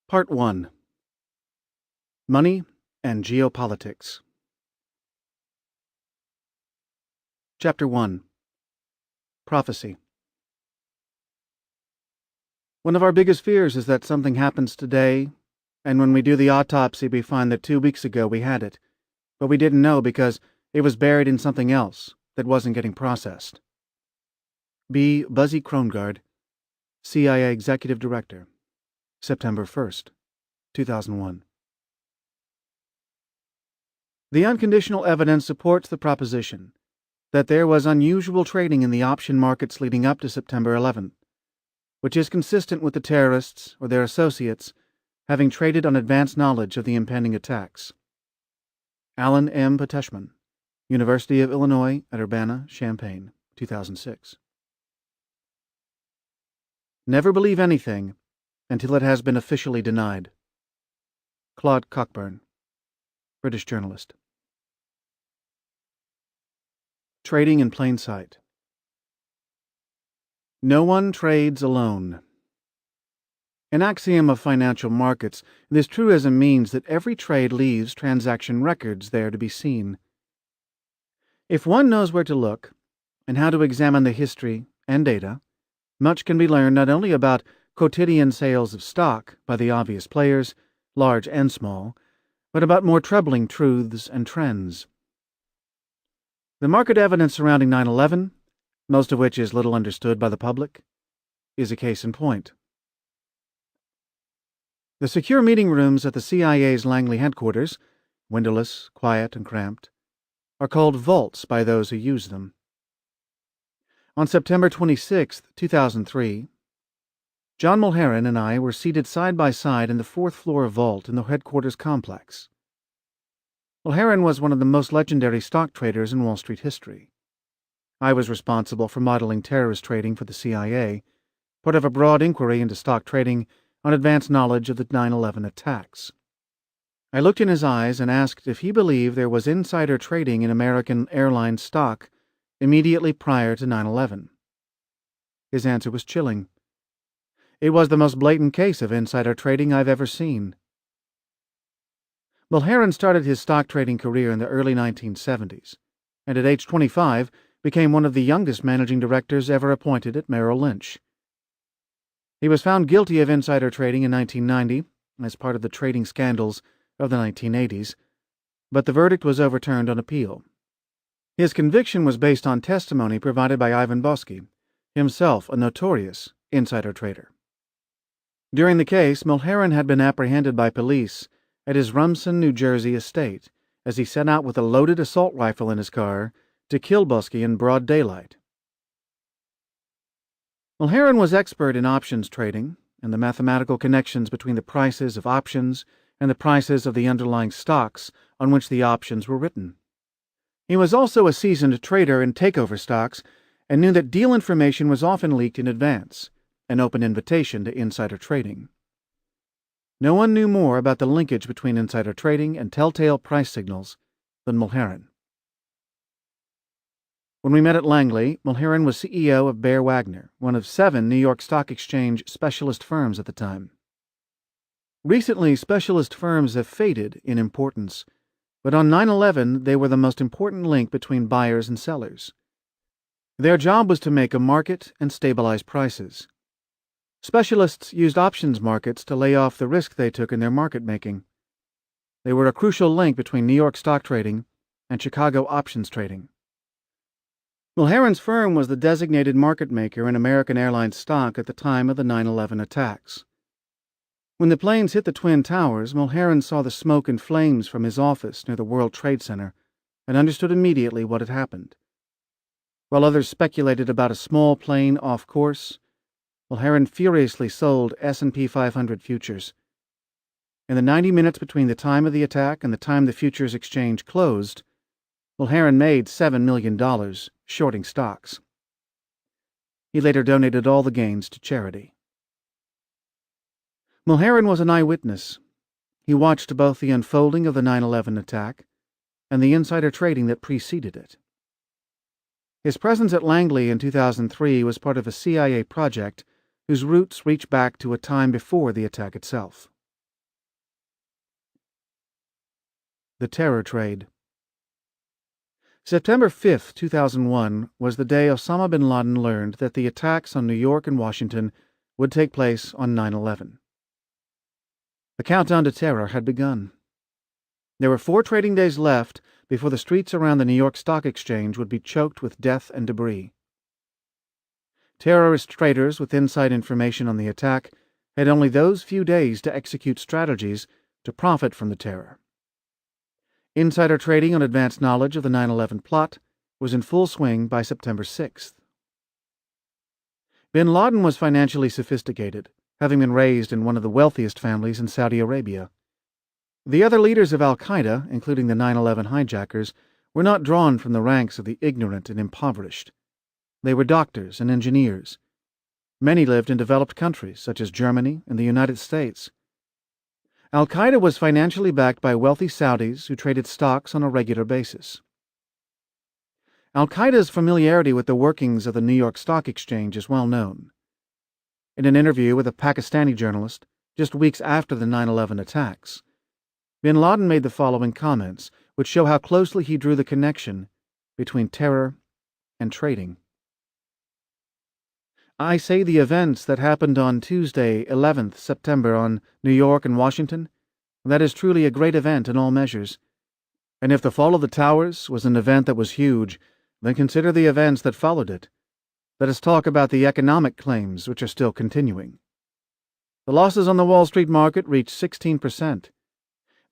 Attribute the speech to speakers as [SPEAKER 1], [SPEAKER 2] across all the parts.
[SPEAKER 1] Part 1. Money and Geopolitics. Chapter 1. Prophecy. One of our biggest fears is that something happens today, and when we do the autopsy we find that 2 weeks ago we had it, but we didn't know because it was buried in something else that wasn't getting processed. B. Buzzy Krongard, CIA Executive Director, September 1st, 2001. The unconditional evidence supports the proposition that there was unusual trading in the option markets leading up to September 11th, which is consistent with the terrorists or their associates having traded on advanced knowledge of the impending attacks. Alan M. Pateshman, University of Illinois at Urbana-Champaign, 2006. Never believe anything until it has been officially denied. Claude Cockburn, British journalist. Trading in plain sight. No one trades alone. An axiom of financial markets, this truism means that every trade leaves transaction records there to be seen. If one knows where to look and how to examine the history and data, much can be learned not only about quotidian sales of stock by the obvious players, large and small, but about more troubling truths and trends. The market evidence surrounding 9/11, most of which is little understood by the public, is a case in point. The secure meeting rooms at the CIA's Langley headquarters, windowless, quiet, and cramped, are called vaults by those who use them. On September 26, 2003, John Mulherin and I were seated side by side in the fourth-floor vault in the headquarters complex. Mulherin was one of the most legendary stock traders in Wall Street history. I was responsible for modeling terrorist trading for the CIA, part of a broad inquiry into stock trading on advanced knowledge of the 9/11 attacks. I looked in his eyes and asked if he believed there was insider trading in American airline stock immediately prior to 9/11. His answer was chilling. It was the most blatant case of insider trading I've ever seen. Mulherin started his stock trading career in the early 1970s, and at age 25 became one of the youngest managing directors ever appointed at Merrill Lynch. He was found guilty of insider trading in 1990 as part of the trading scandals of the 1980s, but the verdict was overturned on appeal. His conviction was based on testimony provided by Ivan Boesky, himself a notorious insider trader. During the case, Mulherin had been apprehended by police at his Rumson, New Jersey estate as he set out with a loaded assault rifle in his car to kill Boesky in broad daylight. Mulherin was expert in options trading and the mathematical connections between the prices of options and the prices of the underlying stocks on which the options were written. He was also a seasoned trader in takeover stocks and knew that deal information was often leaked in advance, an open invitation to insider trading. No one knew more about the linkage between insider trading and telltale price signals than Mulherin. When we met at Langley, Mulherin was CEO of Bear Wagner, one of 7 New York Stock Exchange specialist firms at the time. Recently, specialist firms have faded in importance, but on 9/11 they were the most important link between buyers and sellers. Their job was to make a market and stabilize prices. Specialists used options markets to lay off the risk they took in their market making. They were a crucial link between New York stock trading and Chicago options trading. Mulherin's firm was the designated market maker in American Airlines stock at the time of the 9/11 attacks. When the planes hit the Twin Towers, Mulherin saw the smoke and flames from his office near the World Trade Center and understood immediately what had happened. While others speculated about a small plane off course, Mulherin furiously sold S&P 500 futures. In the 90 minutes between the time of the attack and the time the futures exchange closed, Mulherin made $7 million shorting stocks. He later donated all the gains to charity. Mulherin was an eyewitness. He watched both the unfolding of the 9/11 attack and the insider trading that preceded it. His presence at Langley in 2003 was part of a CIA project whose roots reach back to a time before the attack itself. The Terror Trade. September 5, 2001 was the day Osama bin Laden learned that the attacks on New York and Washington would take place on 9/11. The countdown to terror had begun. There were 4 trading days left before the streets around the New York Stock Exchange would be choked with death and debris. Terrorist traders with inside information on the attack had only those few days to execute strategies to profit from the terror. Insider trading on advanced knowledge of the 9/11 plot was in full swing by September 6th. Bin Laden was financially sophisticated, having been raised in one of the wealthiest families in Saudi Arabia. The other leaders of al-Qaeda, including the 9/11 hijackers, were not drawn from the ranks of the ignorant and impoverished. They were doctors and engineers. Many lived in developed countries such as Germany and the United States. Al-Qaeda was financially backed by wealthy Saudis who traded stocks on a regular basis. Al-Qaeda's familiarity with the workings of the New York Stock Exchange is well known. In an interview with a Pakistani journalist just weeks after the 9/11 attacks, bin Laden made the following comments, which show how closely he drew the connection between terror and trading. I say the events that happened on Tuesday, 11th September on New York and Washington, that is truly a great event in all measures. And if the fall of the towers was an event that was huge, then consider the events that followed it. Let us talk about the economic claims which are still continuing. The losses on the Wall Street market reached 16%.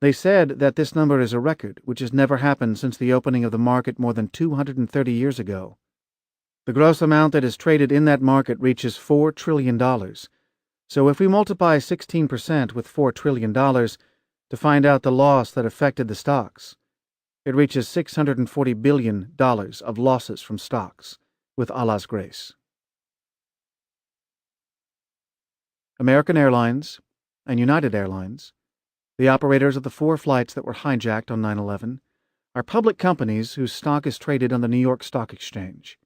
[SPEAKER 1] They said that this number is a record which has never happened since the opening of the market more than 230 years ago. The gross amount that is traded in that market reaches $4 trillion. So if we multiply 16% with $4 trillion to find out the loss that affected the stocks, it reaches $640 billion of losses from stocks, with Allah's grace. American Airlines and United Airlines, the operators of the 4 flights that were hijacked on 9/11, are public companies whose stock is traded on the New York Stock Exchange.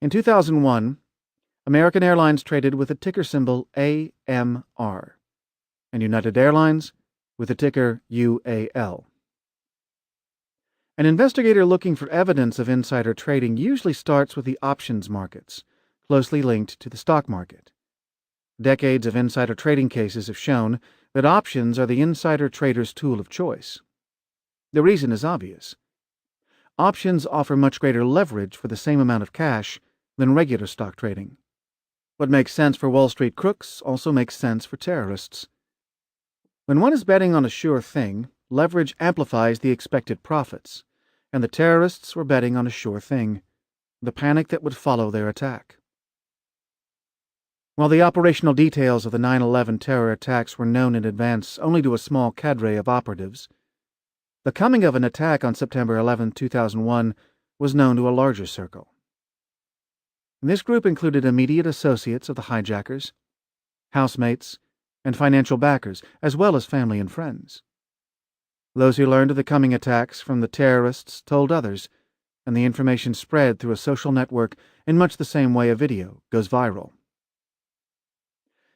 [SPEAKER 1] In 2001, American Airlines traded with the ticker symbol AMR, and United Airlines with the ticker UAL. An investigator looking for evidence of insider trading usually starts with the options markets, closely linked to the stock market. Decades of insider trading cases have shown that options are the insider trader's tool of choice. The reason is obvious. Options offer much greater leverage for the same amount of cash than regular stock trading. What makes sense for Wall Street crooks also makes sense for terrorists. When one is betting on a sure thing, leverage amplifies the expected profits, and the terrorists were betting on a sure thing, the panic that would follow their attack. While the operational details of the 9/11 terror attacks were known in advance only to a small cadre of operatives, the coming of an attack on September 11, 2001 was known to a larger circle. This group included immediate associates of the hijackers, housemates, and financial backers, as well as family and friends. Those who learned of the coming attacks from the terrorists told others, and the information spread through a social network in much the same way a video goes viral.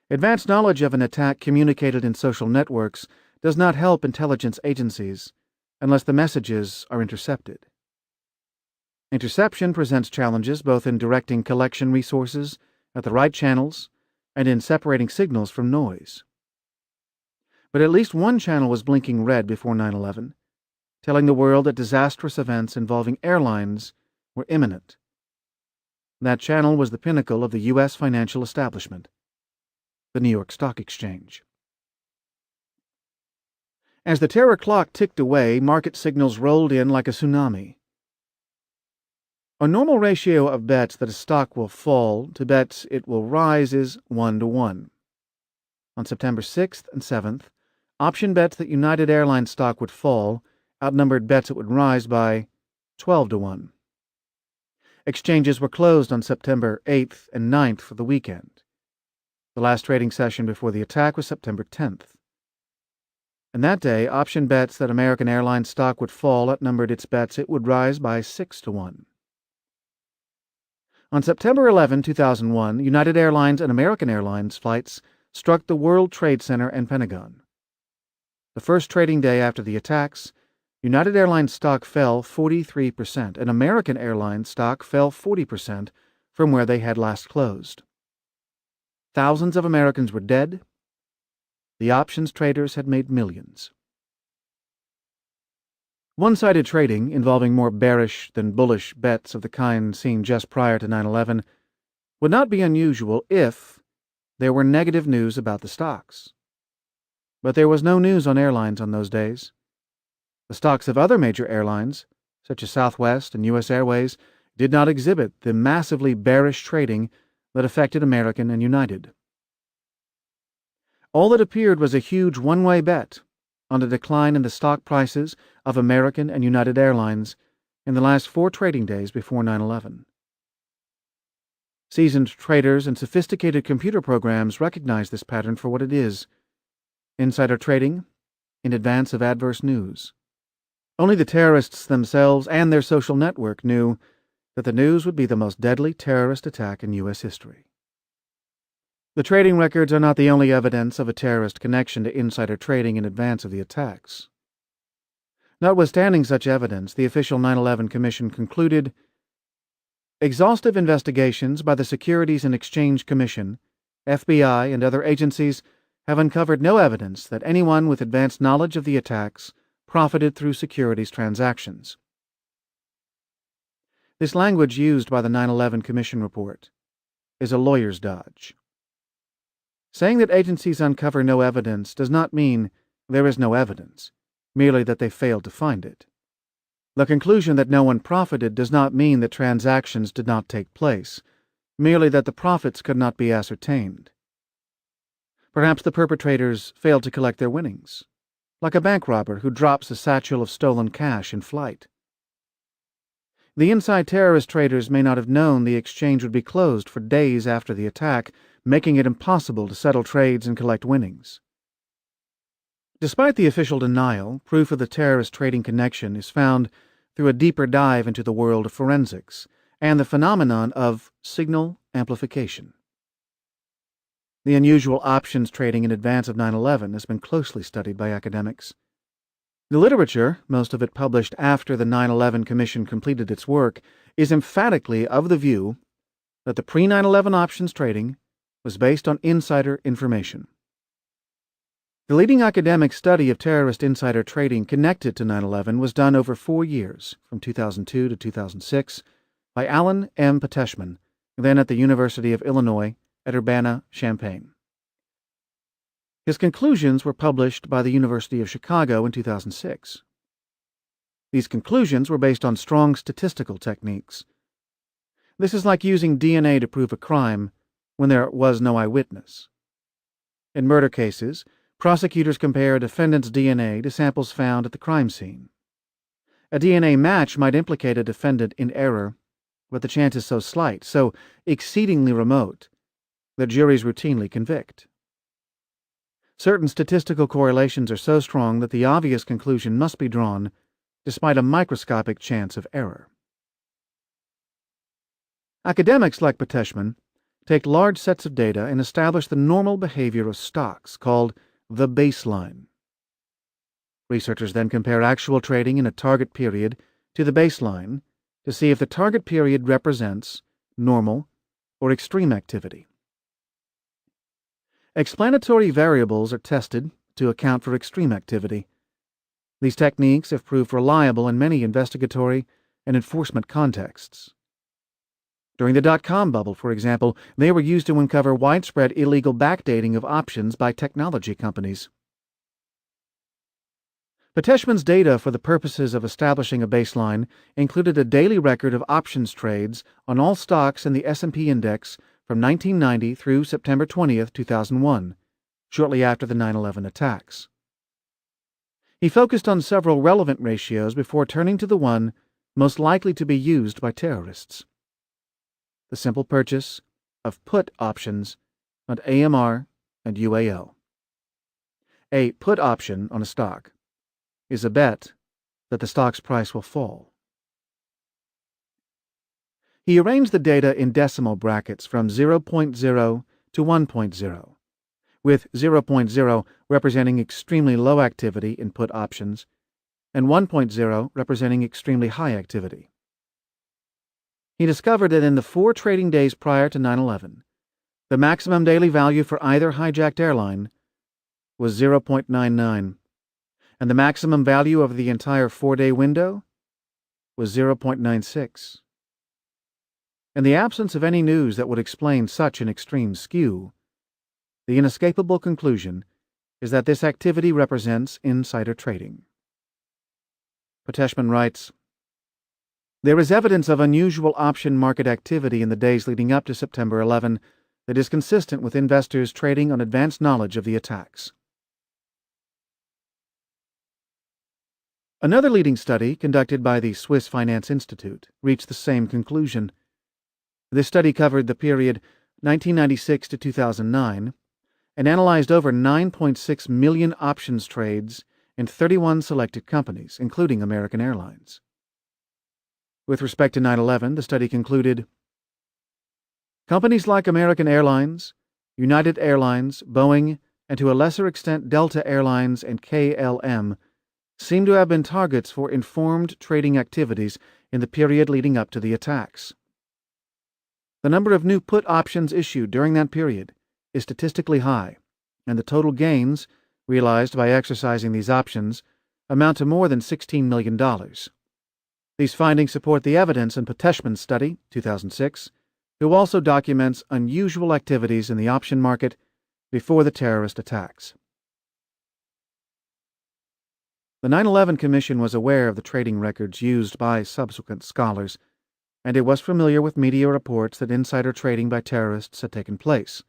[SPEAKER 1] Advanced knowledge of an attack communicated in social networks does not help intelligence agencies unless the messages are intercepted. Interception presents challenges both in directing collection resources at the right channels and in separating signals from noise. But at least one channel was blinking red before 9/11, telling the world that disastrous events involving airlines were imminent. That channel was the pinnacle of the U.S. financial establishment, the New York Stock Exchange. As the terror clock ticked away, market signals rolled in like a tsunami. A normal ratio of bets that a stock will fall to bets it will rise is 1-to-1. On September 6th and 7th, option bets that United Airlines stock would fall outnumbered bets it would rise by 12-to-1. Exchanges were closed on September 8th and 9th for the weekend. The last trading session before the attack was September 10th. And that day, option bets that American Airlines stock would fall outnumbered its bets it would rise by 6-to-1. On September 11, 2001, United Airlines and American Airlines flights struck the World Trade Center and Pentagon. The first trading day after the attacks, United Airlines stock fell 43%, and American Airlines stock fell 40% from where they had last closed. Thousands of Americans were dead. The options traders had made millions. One-sided trading, involving more bearish than bullish bets of the kind seen just prior to 9/11, would not be unusual if there were negative news about the stocks. But there was no news on airlines on those days. The stocks of other major airlines, such as Southwest and U.S. Airways, did not exhibit the massively bearish trading that affected American and United. All that appeared was a huge one-way bet on a decline in the stock prices of American and United Airlines in the last 4 trading days before 9/11. Seasoned traders and sophisticated computer programs recognize this pattern for what it is: insider trading in advance of adverse news. Only the terrorists themselves and their social network knew that the news would be the most deadly terrorist attack in U.S. history. The trading records are not the only evidence of a terrorist connection to insider trading in advance of the attacks. Notwithstanding such evidence, the official 9/11 Commission concluded, exhaustive investigations by the Securities and Exchange Commission, FBI, and other agencies have uncovered no evidence that anyone with advanced knowledge of the attacks profited through securities transactions. This language used by the 9/11 Commission report is a lawyer's dodge. Saying that agencies uncover no evidence does not mean there is no evidence, merely that they failed to find it. The conclusion that no one profited does not mean that transactions did not take place, merely that the profits could not be ascertained. Perhaps the perpetrators failed to collect their winnings, like a bank robber who drops a satchel of stolen cash in flight. The inside terrorist traders may not have known the exchange would be closed for days after the attack, making it impossible to settle trades and collect winnings. Despite the official denial, proof of the terrorist trading connection is found through a deeper dive into the world of forensics and the phenomenon of signal amplification. The unusual options trading in advance of 9/11 has been closely studied by academics. The literature, most of it published after the 9/11 Commission completed its work, is emphatically of the view that the pre-9/11 options trading was based on insider information. The leading academic study of terrorist insider trading connected to 9/11 was done over 4 years, from 2002 to 2006, by Alan M. Peteshman, then at the University of Illinois at Urbana-Champaign. His conclusions were published by the University of Chicago in 2006. These conclusions were based on strong statistical techniques. This is like using DNA to prove a crime when there was no eyewitness. In murder cases, prosecutors compare a defendant's DNA to samples found at the crime scene. A DNA match might implicate a defendant in error, but the chance is so slight, so exceedingly remote, that juries routinely convict. Certain statistical correlations are so strong that the obvious conclusion must be drawn despite a microscopic chance of error. Academics like Peteshman take large sets of data and establish the normal behavior of stocks, called the baseline. Researchers then compare actual trading in a target period to the baseline to see if the target period represents normal or extreme activity. Explanatory variables are tested to account for extreme activity. These techniques have proved reliable in many investigatory and enforcement contexts. During the dot-com bubble, for example, they were used to uncover widespread illegal backdating of options by technology companies. Peteshman's data for the purposes of establishing a baseline included a daily record of options trades on all stocks in the S&P index from 1990 through September 20, 2001, shortly after the 9/11 attacks. He focused on several relevant ratios before turning to the one most likely to be used by terrorists: the simple purchase of put options on AMR and UAL. A put option on a stock is a bet that the stock's price will fall. He arranged the data in decimal brackets from 0.0 to 1.0, with 0.0 representing extremely low activity in put options and 1.0 representing extremely high activity. He discovered that in the 4 trading days prior to 9/11, the maximum daily value for either hijacked airline was 0.99, and the maximum value of the entire 4-day window was 0.96. In the absence of any news that would explain such an extreme skew, the inescapable conclusion is that this activity represents insider trading. Poteshman writes, "There is evidence of unusual option market activity in the days leading up to September 11 that is consistent with investors trading on advanced knowledge of the attacks." Another leading study, conducted by the Swiss Finance Institute, reached the same conclusion. This study covered the period 1996 to 2009 and analyzed over 9.6 million options trades in 31 selected companies, including American Airlines. With respect to 9/11, the study concluded, companies like American Airlines, United Airlines, Boeing, and to a lesser extent Delta Airlines and KLM seem to have been targets for informed trading activities in the period leading up to the attacks. The number of new put options issued during that period is statistically high, and the total gains realized by exercising these options amount to more than $16 million. These findings support the evidence in Poteshman's study, 2006, who also documents unusual activities in the option market before the terrorist attacks. The 9/11 Commission was aware of the trading records used by subsequent scholars, and it was familiar with media reports that insider trading by terrorists had taken place.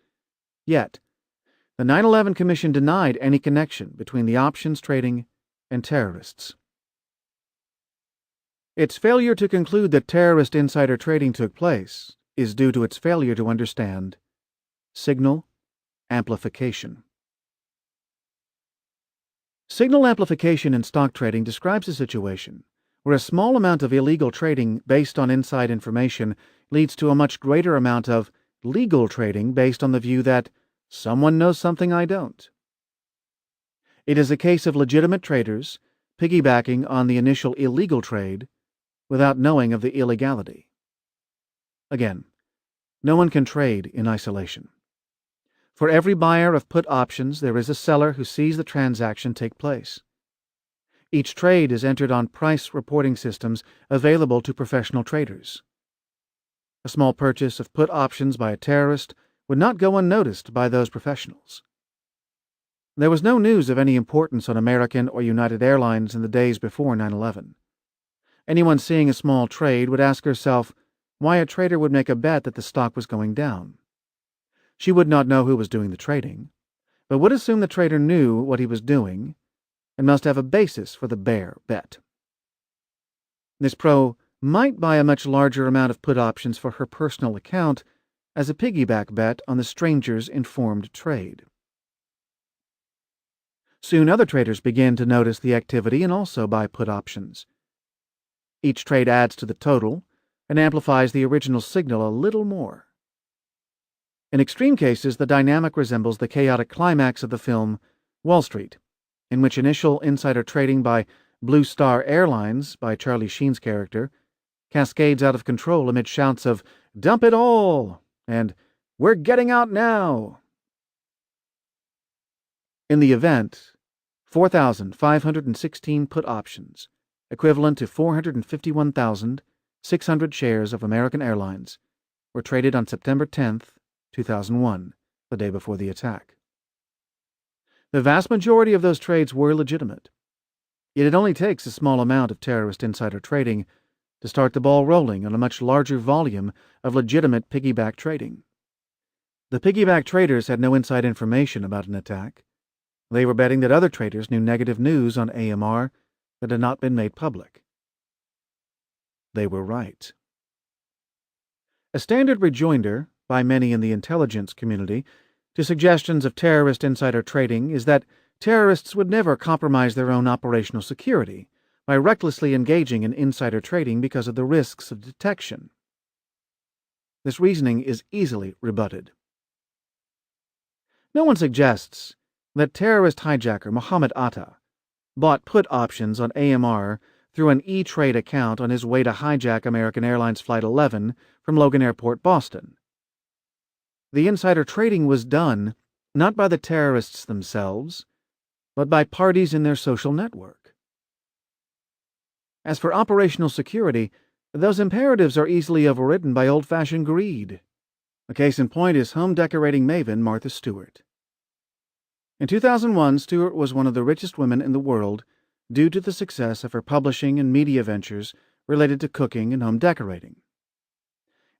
[SPEAKER 1] Yet, the 9/11 Commission denied any connection between the options trading and terrorists. Its failure to conclude that terrorist insider trading took place is due to its failure to understand signal amplification. Signal amplification in stock trading describes a situation where a small amount of illegal trading based on inside information leads to a much greater amount of legal trading based on the view that someone knows something I don't. It is a case of legitimate traders piggybacking on the initial illegal trade without knowing of the illegality. Again, no one can trade in isolation. For every buyer of put options, there is a seller who sees the transaction take place. Each trade is entered on price reporting systems available to professional traders. A small purchase of put options by a terrorist would not go unnoticed by those professionals. There was no news of any importance on American or United Airlines in the days before 9/11. Anyone seeing a small trade would ask herself why a trader would make a bet that the stock was going down. She would not know who was doing the trading, but would assume the trader knew what he was doing and must have a basis for the bear bet. This pro might buy a much larger amount of put options for her personal account as a piggyback bet on the stranger's informed trade. Soon other traders begin to notice the activity and also buy put options. Each trade adds to the total and amplifies the original signal a little more. In extreme cases, the dynamic resembles the chaotic climax of the film Wall Street, in which initial insider trading by Blue Star Airlines, by Charlie Sheen's character, cascades out of control amid shouts of "Dump it all!" and "We're getting out now!" In the event, 4,516 put options, equivalent to 451,600 shares of American Airlines, were traded on September 10, 2001, the day before the attack. The vast majority of those trades were legitimate, yet it only takes a small amount of terrorist insider trading to start the ball rolling on a much larger volume of legitimate piggyback trading. The piggyback traders had no inside information about an attack. They were betting that other traders knew negative news on AMR that had not been made public. They were right. A standard rejoinder by many in the intelligence community to suggestions of terrorist insider trading is that terrorists would never compromise their own operational security by recklessly engaging in insider trading because of the risks of detection. This reasoning is easily rebutted. No one suggests that terrorist hijacker Mohammed Atta bought put options on AMR through an E-Trade account on his way to hijack American Airlines Flight 11 from Logan Airport, Boston. The insider trading was done not by the terrorists themselves, but by parties in their social network. As for operational security, those imperatives are easily overridden by old-fashioned greed. A case in point is home decorating maven Martha Stewart. In 2001, Stewart was one of the richest women in the world due to the success of her publishing and media ventures related to cooking and home decorating.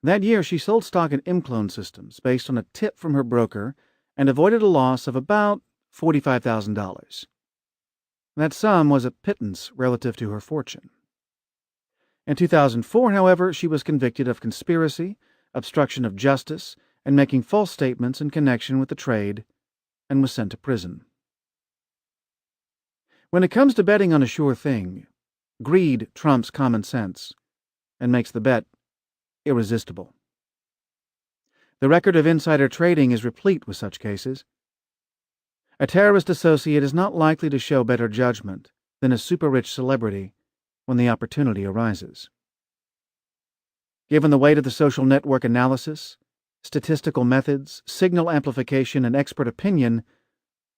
[SPEAKER 1] That year, she sold stock in ImClone Systems based on a tip from her broker and avoided a loss of about $45,000. That sum was a pittance relative to her fortune. In 2004, however, she was convicted of conspiracy, obstruction of justice, and making false statements in connection with the trade, and was sent to prison. When it comes to betting on a sure thing, greed trumps common sense and makes the bet irresistible. The record of insider trading is replete with such cases. A terrorist associate is not likely to show better judgment than a super-rich celebrity when the opportunity arises. Given the weight of the social network analysis, statistical methods, signal amplification, and expert opinion,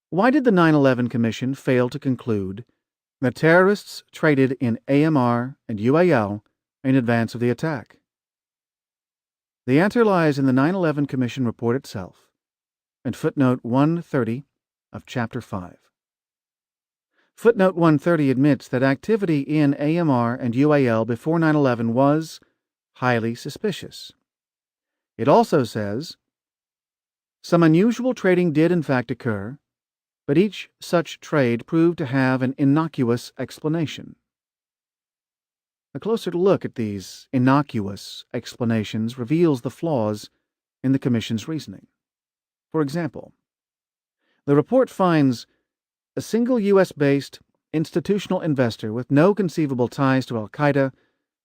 [SPEAKER 1] why did the 9/11 Commission fail to conclude that terrorists traded in AMR and UAL in advance of the attack? The answer lies in the 9/11 Commission report itself, and footnote 130 of Chapter 5. Footnote 130 admits that activity in AMR and UAL before 9/11 was highly suspicious. It also says, some unusual trading did in fact occur, but each such trade proved to have an innocuous explanation. A closer look at these innocuous explanations reveals the flaws in the Commission's reasoning. For example, the report finds a single U.S.-based institutional investor with no conceivable ties to al-Qaeda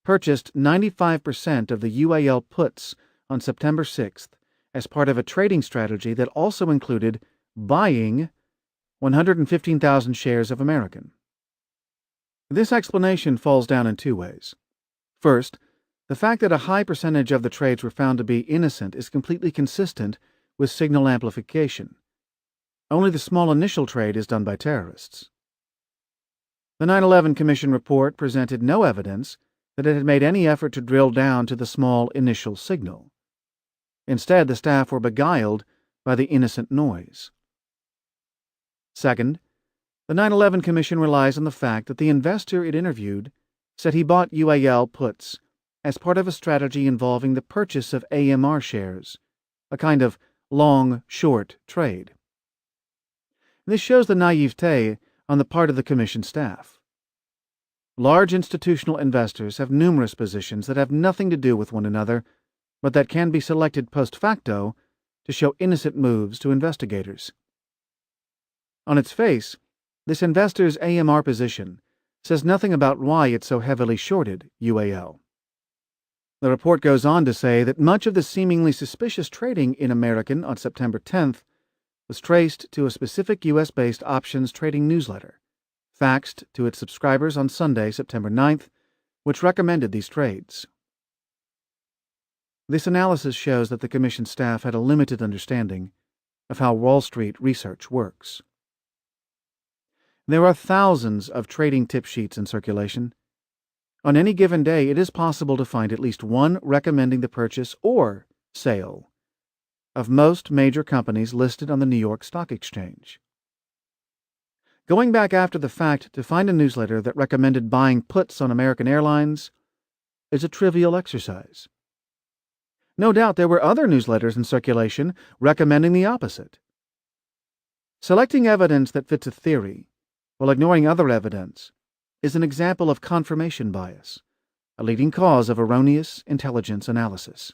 [SPEAKER 1] purchased 95% of the UAL puts on September 6th as part of a trading strategy that also included buying 115,000 shares of American. This explanation falls down in two ways. First, the fact that a high percentage of the trades were found to be innocent is completely consistent with signal amplification. Only the small initial trade is done by terrorists. The 9/11 Commission report presented no evidence that it had made any effort to drill down to the small initial signal. Instead, the staff were beguiled by the innocent noise. Second, the 9/11 Commission relies on the fact that the investor it interviewed said he bought UAL puts as part of a strategy involving the purchase of AMR shares, a kind of long-short trade. This shows the naivete on the part of the Commission staff. Large institutional investors have numerous positions that have nothing to do with one another, but that can be selected post facto to show innocent moves to investigators. On its face, this investor's AMR position says nothing about why it so heavily shorted UAL. The report goes on to say that much of the seemingly suspicious trading in American on September 10th was traced to a specific U.S.-based options trading newsletter, faxed to its subscribers on Sunday, September 9th, which recommended these trades. This analysis shows that the Commission staff had a limited understanding of how Wall Street research works. There are thousands of trading tip sheets in circulation. On any given day, it is possible to find at least one recommending the purchase or sale of most major companies listed on the New York Stock Exchange. Going back after the fact to find a newsletter that recommended buying puts on American Airlines is a trivial exercise. No doubt there were other newsletters in circulation recommending the opposite. Selecting evidence that fits a theory while ignoring other evidence is an example of confirmation bias, a leading cause of erroneous intelligence analysis.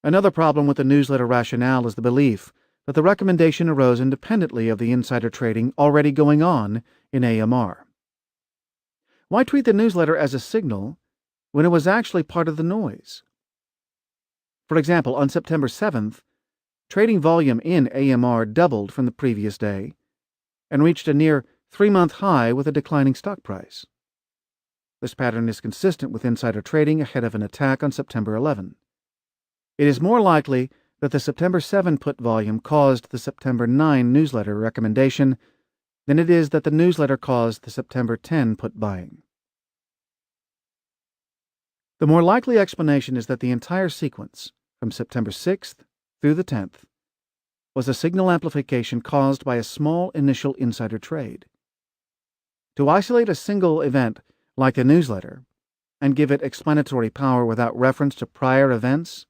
[SPEAKER 1] Another problem with the newsletter rationale is the belief that the recommendation arose independently of the insider trading already going on in AMR. Why treat the newsletter as a signal when it was actually part of the noise? For example, on September 7th, trading volume in AMR doubled from the previous day and reached a near 3-month high with a declining stock price. This pattern is consistent with insider trading ahead of an attack on September 11. It is more likely that the September 7 put volume caused the September 9 newsletter recommendation than it is that the newsletter caused the September 10 put buying. The more likely explanation is that the entire sequence, from September 6th through the 10th, was a signal amplification caused by a small initial insider trade. To isolate a single event like the newsletter and give it explanatory power without reference to prior events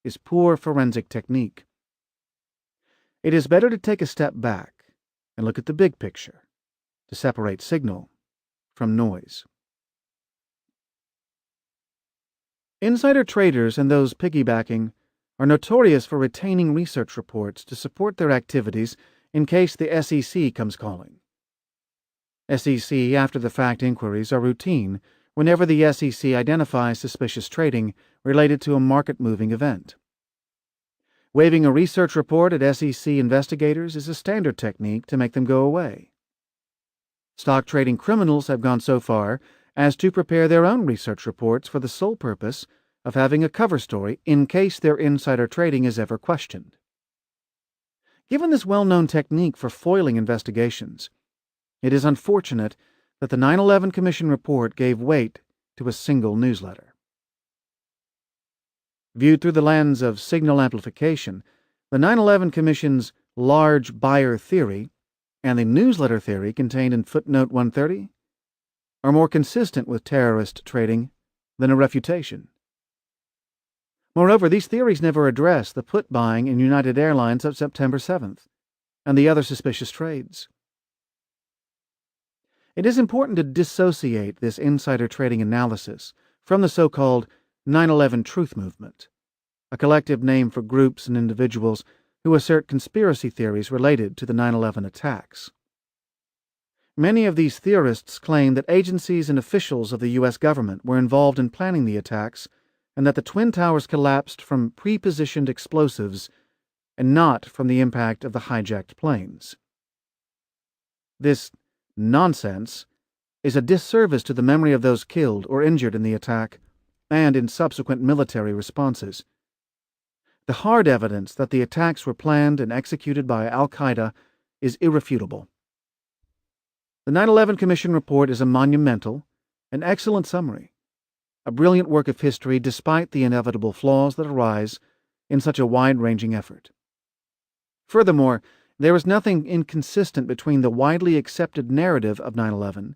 [SPEAKER 1] is poor forensic technique. It is better to take a step back and look at the big picture to separate signal from noise. Insider traders and those piggybacking are notorious for retaining research reports to support their activities in case the SEC comes calling. SEC after-the-fact inquiries are routine whenever the SEC identifies suspicious trading related to a market-moving event. Waiving a research report at SEC investigators is a standard technique to make them go away. Stock trading criminals have gone so far as to prepare their own research reports for the sole purpose of having a cover story in case their insider trading is ever questioned. Given this well-known technique for foiling investigations, it is unfortunate that the 9/11 Commission report gave weight to a single newsletter. Viewed through the lens of signal amplification, the 9/11 Commission's large buyer theory and the newsletter theory contained in footnote 130 are more consistent with terrorist trading than a refutation. Moreover, these theories never address the put buying in United Airlines of September 7th and the other suspicious trades. It is important to dissociate this insider trading analysis from the so-called 9/11 Truth Movement, a collective name for groups and individuals who assert conspiracy theories related to the 9/11 attacks. Many of these theorists claim that agencies and officials of the U.S. government were involved in planning the attacks and that the Twin Towers collapsed from pre-positioned explosives and not from the impact of the hijacked planes. This nonsense is a disservice to the memory of those killed or injured in the attack and in subsequent military responses. The hard evidence that the attacks were planned and executed by al-Qaeda is irrefutable. The 9/11 Commission report is a monumental and excellent summary, a brilliant work of history despite the inevitable flaws that arise in such a wide-ranging effort. Furthermore, there is nothing inconsistent between the widely accepted narrative of 9/11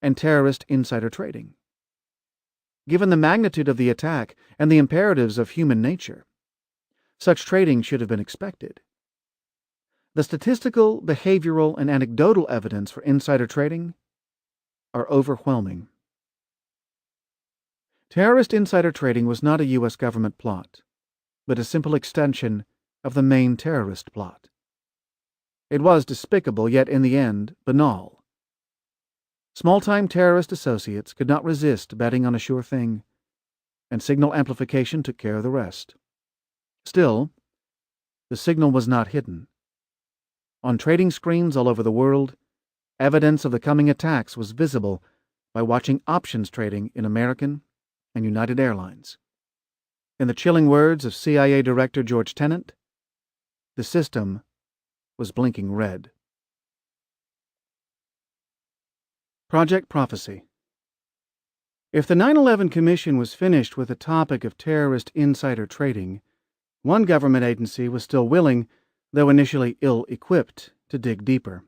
[SPEAKER 1] and terrorist insider trading. Given the magnitude of the attack and the imperatives of human nature, such trading should have been expected. The statistical, behavioral, and anecdotal evidence for insider trading are overwhelming. Terrorist insider trading was not a U.S. government plot, but a simple extension of the main terrorist plot. It was despicable, yet in the end, banal. Small-time terrorist associates could not resist betting on a sure thing, and signal amplification took care of the rest. Still, the signal was not hidden. On trading screens all over the world, evidence of the coming attacks was visible by watching options trading in American and United Airlines. In the chilling words of CIA Director George Tenet, the system was blinking red. Project Prophecy. If the 9/11 Commission was finished with the topic of terrorist insider trading, one government agency was still willing, though initially ill-equipped, to dig deeper.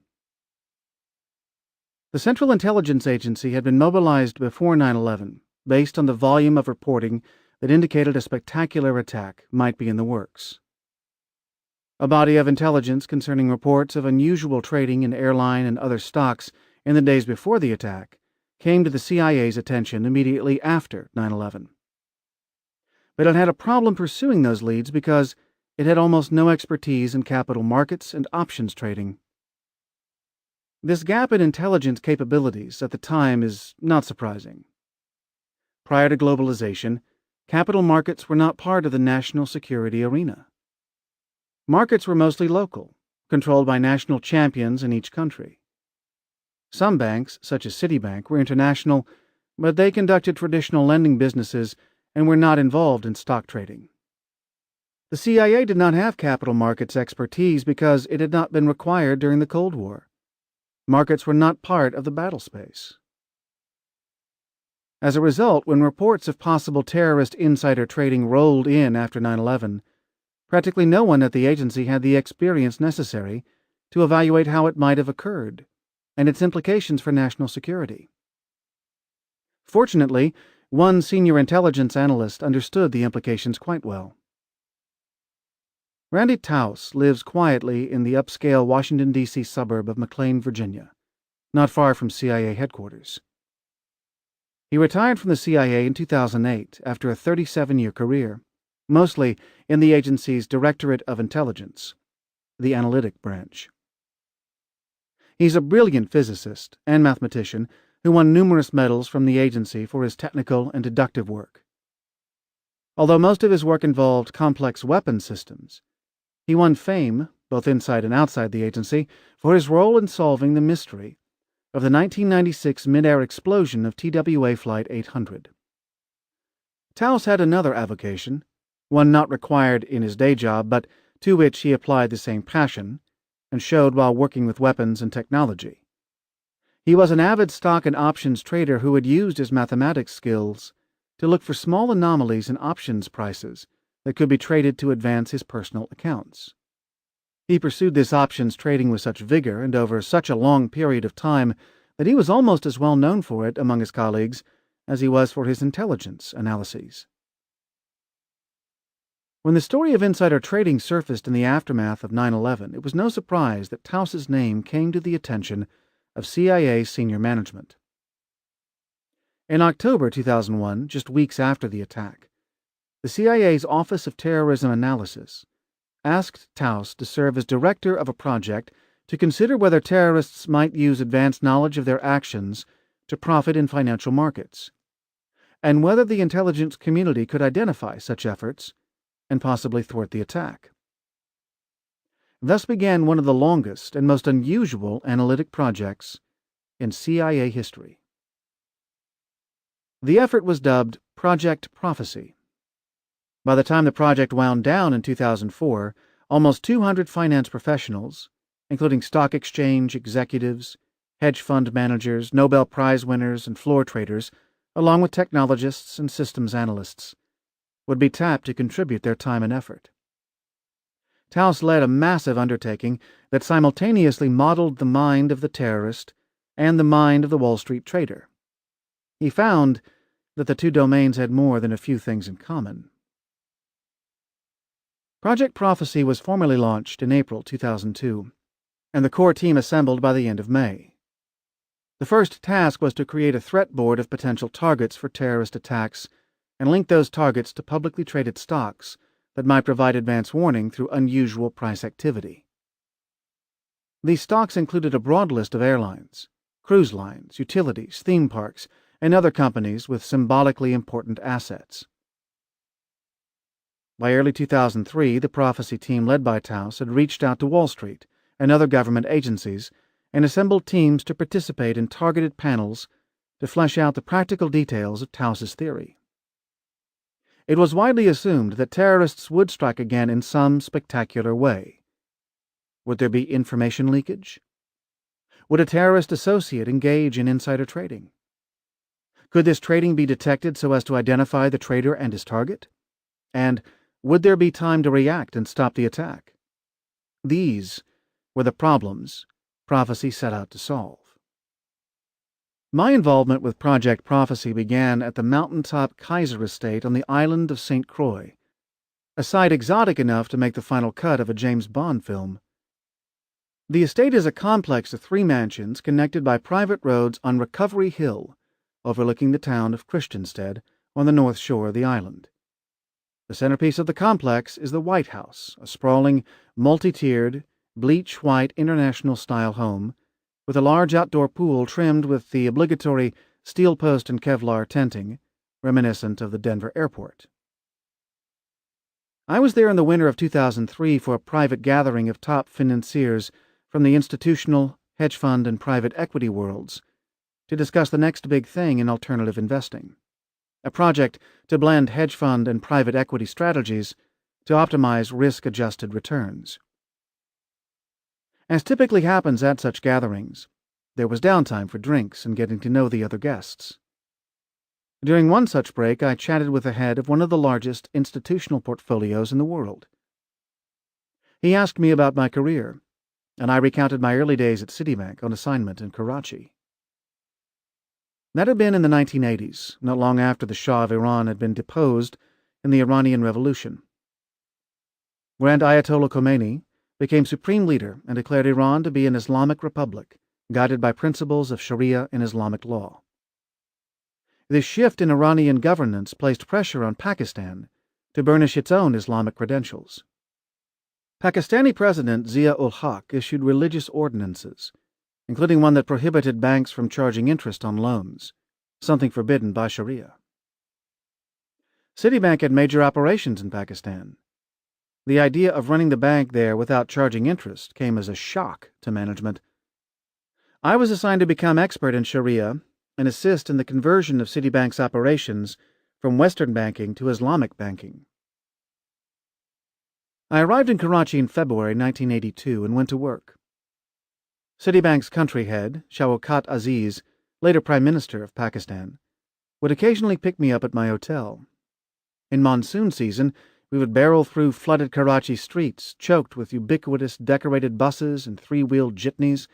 [SPEAKER 1] The Central Intelligence Agency had been mobilized before 9/11, based on the volume of reporting that indicated a spectacular attack might be in the works. A body of intelligence concerning reports of unusual trading in airline and other stocks in the days before the attack came to the CIA's attention immediately after 9/11. But it had a problem pursuing those leads because it had almost no expertise in capital markets and options trading. This gap in intelligence capabilities at the time is not surprising. Prior to globalization, capital markets were not part of the national security arena. Markets were mostly local, controlled by national champions in each country. Some banks, such as Citibank, were international, but they conducted traditional lending businesses and were not involved in stock trading. The CIA did not have capital markets expertise because it had not been required during the Cold War. Markets were not part of the battle space. As a result, when reports of possible terrorist insider trading rolled in after 9/11, practically no one at the agency had the experience necessary to evaluate how it might have occurred and its implications for national security. Fortunately, one senior intelligence analyst understood the implications quite well. Randy Taus lives quietly in the upscale Washington, D.C. suburb of McLean, Virginia, not far from CIA headquarters. He retired from the CIA in 2008 after a 37-year career, mostly in the agency's Directorate of Intelligence, the analytic branch. He's a brilliant physicist and mathematician who won numerous medals from the agency for his technical and deductive work. Although most of his work involved complex weapon systems, he won fame, both inside and outside the agency, for his role in solving the mystery of the 1996 mid-air explosion of TWA Flight 800. Taus had another avocation, one not required in his day job, but to which he applied the same passion and showed while working with weapons and technology. He was an avid stock and options trader who had used his mathematics skills to look for small anomalies in options prices that could be traded to advance his personal accounts. He pursued this options trading with such vigor and over such a long period of time that he was almost as well known for it among his colleagues as he was for his intelligence analyses. When the story of insider trading surfaced in the aftermath of 9/11, it was no surprise that Taus's name came to the attention of CIA senior management. In October 2001, just weeks after the attack, the CIA's Office of Terrorism Analysis asked Taus to serve as director of a project to consider whether terrorists might use advanced knowledge of their actions to profit in financial markets, and whether the intelligence community could identify such efforts and possibly thwart the attack. Thus began one of the longest and most unusual analytic projects in CIA history. The effort was dubbed Project Prophecy. By the time the project wound down in 2004, almost 200 finance professionals, including stock exchange executives, hedge fund managers, Nobel Prize winners, and floor traders, along with technologists and systems analysts, would be tapped to contribute their time and effort. Taus led a massive undertaking that simultaneously modeled the mind of the terrorist and the mind of the Wall Street trader. He found that the two domains had more than a few things in common. Project Prophecy was formally launched in April 2002, and the core team assembled by the end of May. The first task was to create a threat board of potential targets for terrorist attacks and link those targets to publicly traded stocks that might provide advance warning through unusual price activity. These stocks included a broad list of airlines, cruise lines, utilities, theme parks, and other companies with symbolically important assets. By early 2003, the Prophecy team led by Taus had reached out to Wall Street and other government agencies and assembled teams to participate in targeted panels to flesh out the practical details of Taus's theory. It was widely assumed that terrorists would strike again in some spectacular way. Would there be information leakage? Would a terrorist associate engage in insider trading? Could this trading be detected so as to identify the trader and his target? And would there be time to react and stop the attack? These were the problems Prophecy set out to solve. My involvement with Project Prophecy began at the mountaintop Kaiser estate on the island of St. Croix, a site exotic enough to make the final cut of a James Bond film. The estate is a complex of 3 mansions connected by private roads on Recovery Hill, overlooking the town of Christiansted on the north shore of the island. The centerpiece of the complex is the White House, a sprawling, multi-tiered, bleach-white international-style home with a large outdoor pool trimmed with the obligatory steel post and Kevlar tenting, reminiscent of the Denver airport. I was there in the winter of 2003 for a private gathering of top financiers from the institutional, hedge fund, and private equity worlds to discuss the next big thing in alternative investing, a project to blend hedge fund and private equity strategies to optimize risk-adjusted returns. As typically happens at such gatherings, there was downtime for drinks and getting to know the other guests. During one such break, I chatted with the head of one of the largest institutional portfolios in the world. He asked me about my career, and I recounted my early days at Citibank on assignment in Karachi. That had been in the 1980s, not long after the Shah of Iran had been deposed in the Iranian Revolution. Grand Ayatollah Khomeini became supreme leader and declared Iran to be an Islamic republic, guided by principles of Sharia and Islamic law. This shift in Iranian governance placed pressure on Pakistan to burnish its own Islamic credentials. Pakistani President Zia-ul-Haq issued religious ordinances, including one that prohibited banks from charging interest on loans, something forbidden by Sharia. Citibank had major operations in Pakistan. The idea of running the bank there without charging interest came as a shock to management. I was assigned to become expert in Sharia and assist in the conversion of Citibank's operations from Western banking to Islamic banking. I arrived in Karachi in February 1982 and went to work. Citibank's country head, Shawkat Aziz, later Prime Minister of Pakistan, would occasionally pick me up at my hotel. In monsoon season, we would barrel through flooded Karachi streets, choked with ubiquitous decorated buses and three-wheeled jitneys,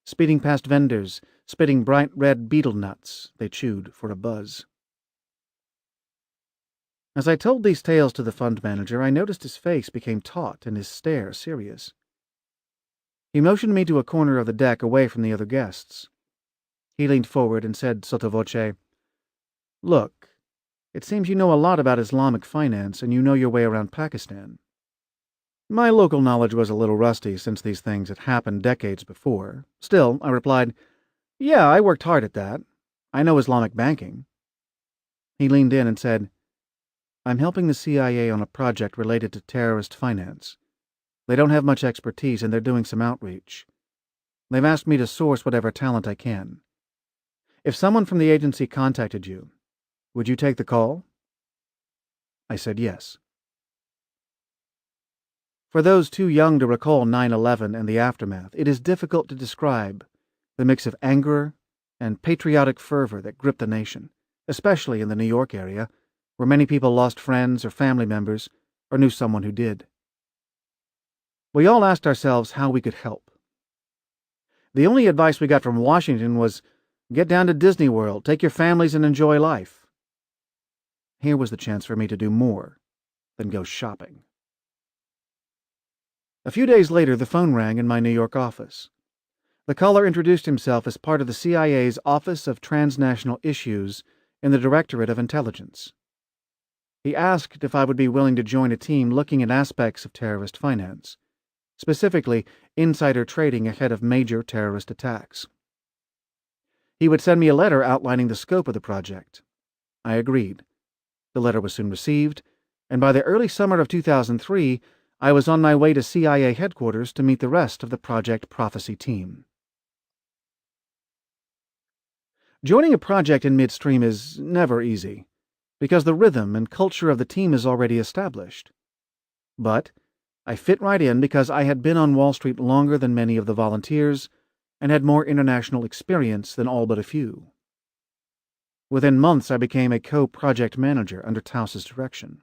[SPEAKER 1] speeding past vendors, spitting bright red betel nuts they chewed for a buzz. As I told these tales to the fund manager, I noticed his face became taut and his stare serious. He motioned me to a corner of the deck away from the other guests. He leaned forward and said sotto voce, "Look, it seems you know a lot about Islamic finance and you know your way around Pakistan." My local knowledge was a little rusty since these things had happened decades before. Still, I replied, "Yeah, I worked hard at that. I know Islamic banking." He leaned in and said, "I'm helping the CIA on a project related to terrorist finance. They don't have much expertise and they're doing some outreach. They've asked me to source whatever talent I can. If someone from the agency contacted you, would you take the call?" I said yes. For those too young to recall 9/11 and the aftermath, it is difficult to describe the mix of anger and patriotic fervor that gripped the nation, especially in the New York area, where many people lost friends or family members or knew someone who did. We all asked ourselves how we could help. The only advice we got from Washington was, "Get down to Disney World, take your families and enjoy life." Here was the chance for me to do more than go shopping. A few days later, the phone rang in my New York office. The caller introduced himself as part of the CIA's Office of Transnational Issues in the Directorate of Intelligence. He asked if I would be willing to join a team looking at aspects of terrorist finance, specifically insider trading ahead of major terrorist attacks. He would send me a letter outlining the scope of the project. I agreed. The letter was soon received, and by the early summer of 2003, I was on my way to CIA headquarters to meet the rest of the Project Prophecy team. Joining a project in midstream is never easy, because the rhythm and culture of the team is already established. But I fit right in because I had been on Wall Street longer than many of the volunteers and had more international experience than all but a few. Within months, I became a co-project manager under Taus's direction.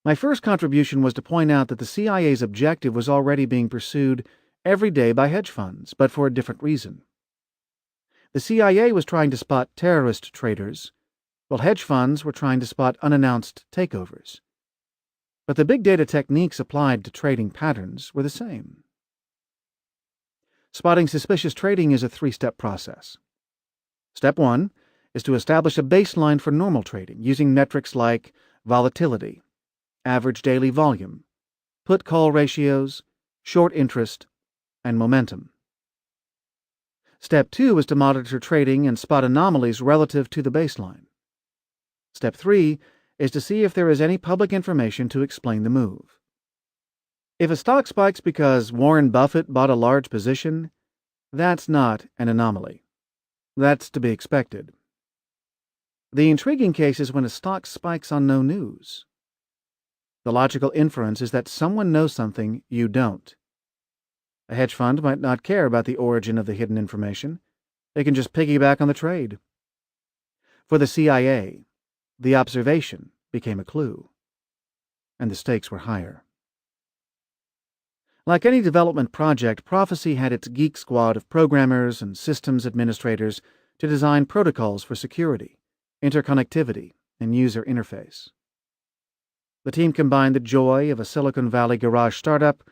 [SPEAKER 1] My first contribution was to point out that the CIA's objective was already being pursued every day by hedge funds, but for a different reason. The CIA was trying to spot terrorist traders, while hedge funds were trying to spot unannounced takeovers. But the big data techniques applied to trading patterns were the same. Spotting suspicious trading is a three-step process. Step 1 is to establish a baseline for normal trading using metrics like volatility, average daily volume, put-call ratios, short interest, and momentum. Step 2 is to monitor trading and spot anomalies relative to the baseline. Step 3 is to see if there is any public information to explain the move. If a stock spikes because Warren Buffett bought a large position, that's not an anomaly. That's to be expected. The intriguing case is when a stock spikes on no news. The logical inference is that someone knows something you don't. A hedge fund might not care about the origin of the hidden information. They can just piggyback on the trade. For the CIA, the observation became a clue, and the stakes were higher. Like any development project, Prophecy had its geek squad of programmers and systems administrators to design protocols for security, interconnectivity, and user interface. The team combined the joy of a Silicon Valley garage startup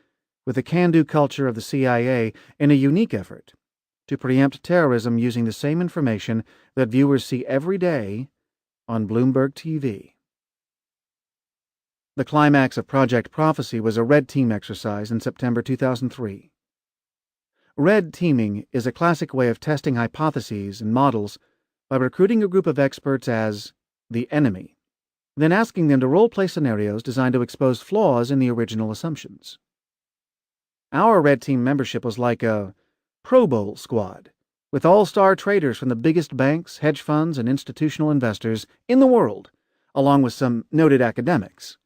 [SPEAKER 1] with the can-do culture of the CIA in a unique effort to preempt terrorism using the same information that viewers see every day on Bloomberg TV. The climax of Project Prophecy was a red team exercise in September 2003. Red teaming is a classic way of testing hypotheses and models by recruiting a group of experts as the enemy, then asking them to role-play scenarios designed to expose flaws in the original assumptions. Our red team membership was like a Pro Bowl squad, with all-star traders from the biggest banks, hedge funds, and institutional investors in the world, along with some noted academics.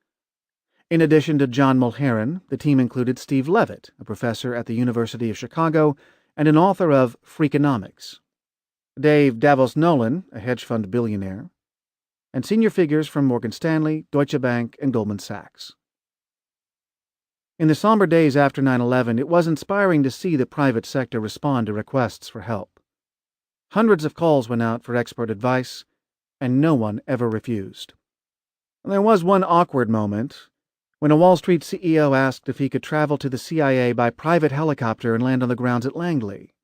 [SPEAKER 1] In addition to John Mulherin, the team included Steve Levitt, a professor at the University of Chicago and an author of Freakonomics, Dave Davos Nolan, a hedge fund billionaire, and senior figures from Morgan Stanley, Deutsche Bank, and Goldman Sachs. In the somber days after 9/11, it was inspiring to see the private sector respond to requests for help. Hundreds of calls went out for expert advice, and no one ever refused. There was one awkward moment when a Wall Street CEO asked if he could travel to the CIA by private helicopter and land on the grounds at Langley,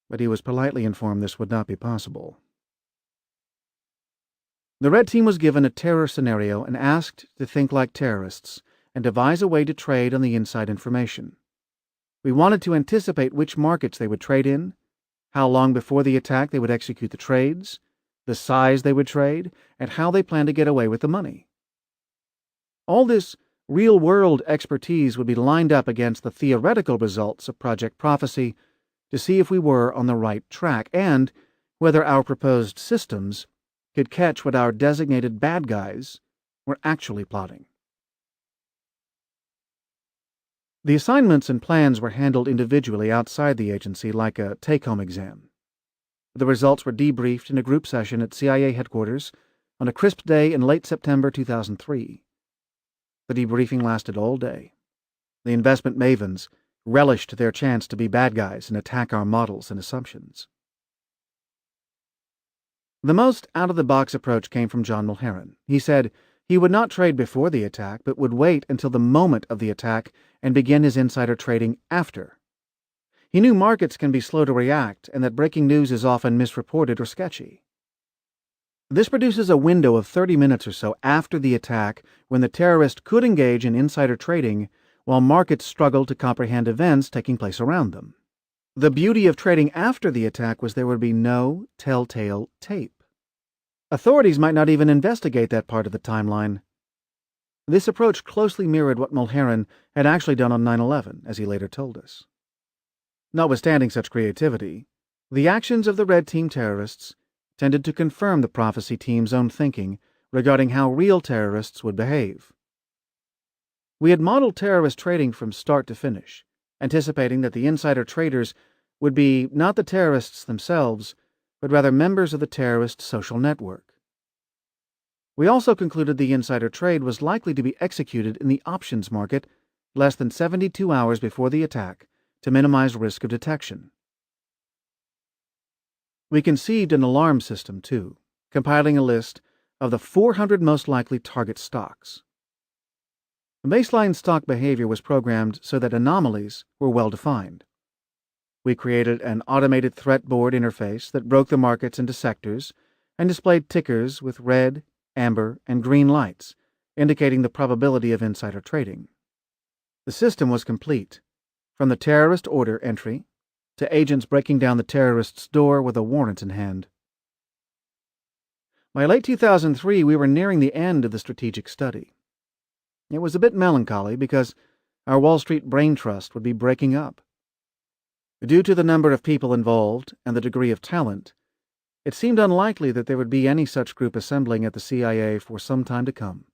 [SPEAKER 1] but he was politely informed this would not be possible. The Red Team was given a terror scenario and asked to think like terrorists and devise a way to trade on the inside information. We wanted to anticipate which markets they would trade in, how long before the attack they would execute the trades, the size they would trade, and how they planned to get away with the money. All this real-world expertise would be lined up against the theoretical results of Project Prophecy to see if we were on the right track and whether our proposed systems could catch what our designated bad guys were actually plotting. The assignments and plans were handled individually outside the agency like a take-home exam. The results were debriefed in a group session at CIA headquarters on a crisp day in late September 2003. The debriefing lasted all day. The investment mavens relished their chance to be bad guys and attack our models and assumptions. The most out-of-the-box approach came from John Mulherin. He said he would not trade before the attack, but would wait until the moment of the attack and begin his insider trading after. He knew markets can be slow to react and that breaking news is often misreported or sketchy. This produces a window of 30 minutes or so after the attack when the terrorist could engage in insider trading while markets struggle to comprehend events taking place around them. The beauty of trading after the attack was there would be no telltale tape. Authorities might not even investigate that part of the timeline. This approach closely mirrored what Mulherin had actually done on 9/11, as he later told us. Notwithstanding such creativity, the actions of the Red Team terrorists tended to confirm the Prophecy team's own thinking regarding how real terrorists would behave. We had modeled terrorist trading from start to finish, anticipating that the insider traders would be not the terrorists themselves, but rather members of the terrorist social network. We also concluded the insider trade was likely to be executed in the options market less than 72 hours before the attack to minimize risk of detection. We conceived an alarm system, too, compiling a list of the 400 most likely target stocks. Baseline stock behavior was programmed so that anomalies were well defined. We created an automated threat board interface that broke the markets into sectors and displayed tickers with red, amber, and green lights, indicating the probability of insider trading. The system was complete, from the terrorist order entry to agents breaking down the terrorist's door with a warrant in hand. By late 2003, we were nearing the end of the strategic study. It was a bit melancholy because our Wall Street brain trust would be breaking up. Due to the number of people involved and the degree of talent, it seemed unlikely that there would be any such group assembling at the CIA for some time to come.